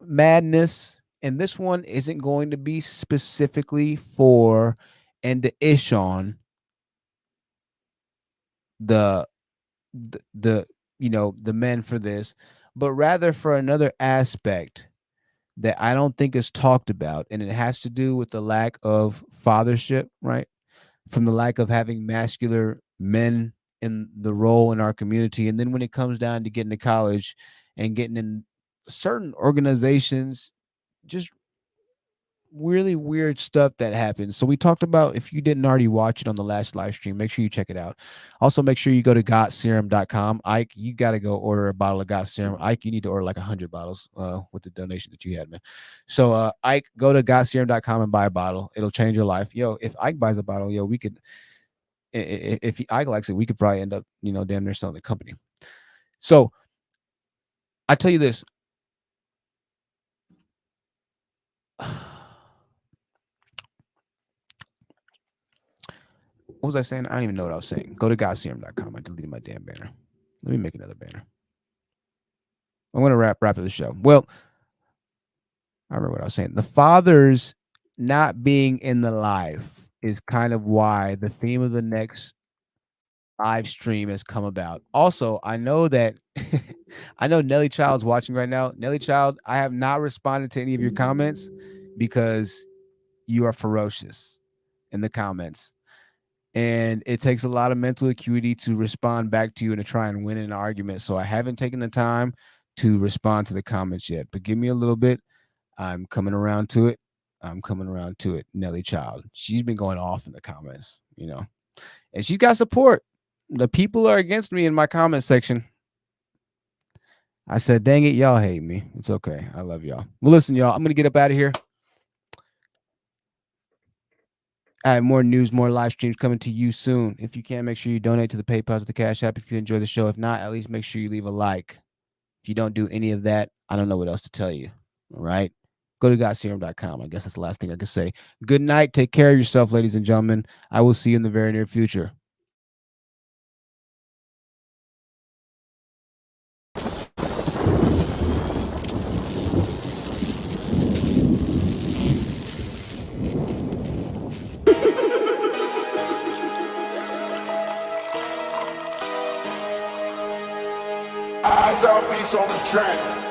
madness, and this one isn't going to be specifically for and to ish on the men for this, but rather for another aspect that I don't think is talked about, and it has to do with the lack of fathership, right? From the lack of having masculine men in the role in our community. And then when it comes down to getting to college and getting in certain organizations, just really weird stuff that happens. So we talked about, if you didn't already watch it on the last live stream, make sure you check it out. Also, make sure you go to gotserum.com. Ike, you got to go order a bottle of Got Serum. Ike, you need to order like 100 bottles with the donation that you had, man. So Ike, go to gotserum.com and buy a bottle. It'll change your life. Yo, if Ike buys a bottle, we could, if Ike likes it, we could probably end up, damn near selling the company. So I tell you this. What was I saying? I don't even know what I was saying. Go to gotserum.com. I deleted my damn banner. Let me make another banner. I'm going to wrap up the show. Well, I remember what I was saying. The fathers not being in the live is kind of why the theme of the next live stream has come about. Also, I know that I know Nelly Child's watching right now. Nelly Child, I have not responded to any of your comments because you are ferocious in the comments. And it takes a lot of mental acuity to respond back to you and to try and win an argument. So I haven't taken the time to respond to the comments yet. But give me a little bit. I'm coming around to it. Nelly Child. She's been going off in the comments, and she's got support. The people are against me in my comment section. I said, dang it, y'all hate me. It's okay. I love y'all. Well, listen, y'all, I'm going to get up out of here. I have more news, more live streams coming to you soon. If you can, make sure you donate to the PayPal, to the Cash App if you enjoy the show. If not, at least make sure you leave a like. If you don't do any of that, I don't know what else to tell you. All right? Go to gotserum.com. I guess that's the last thing I can say. Good night. Take care of yourself, ladies and gentlemen. I will see you in the very near future. Eyes out, beats on the track.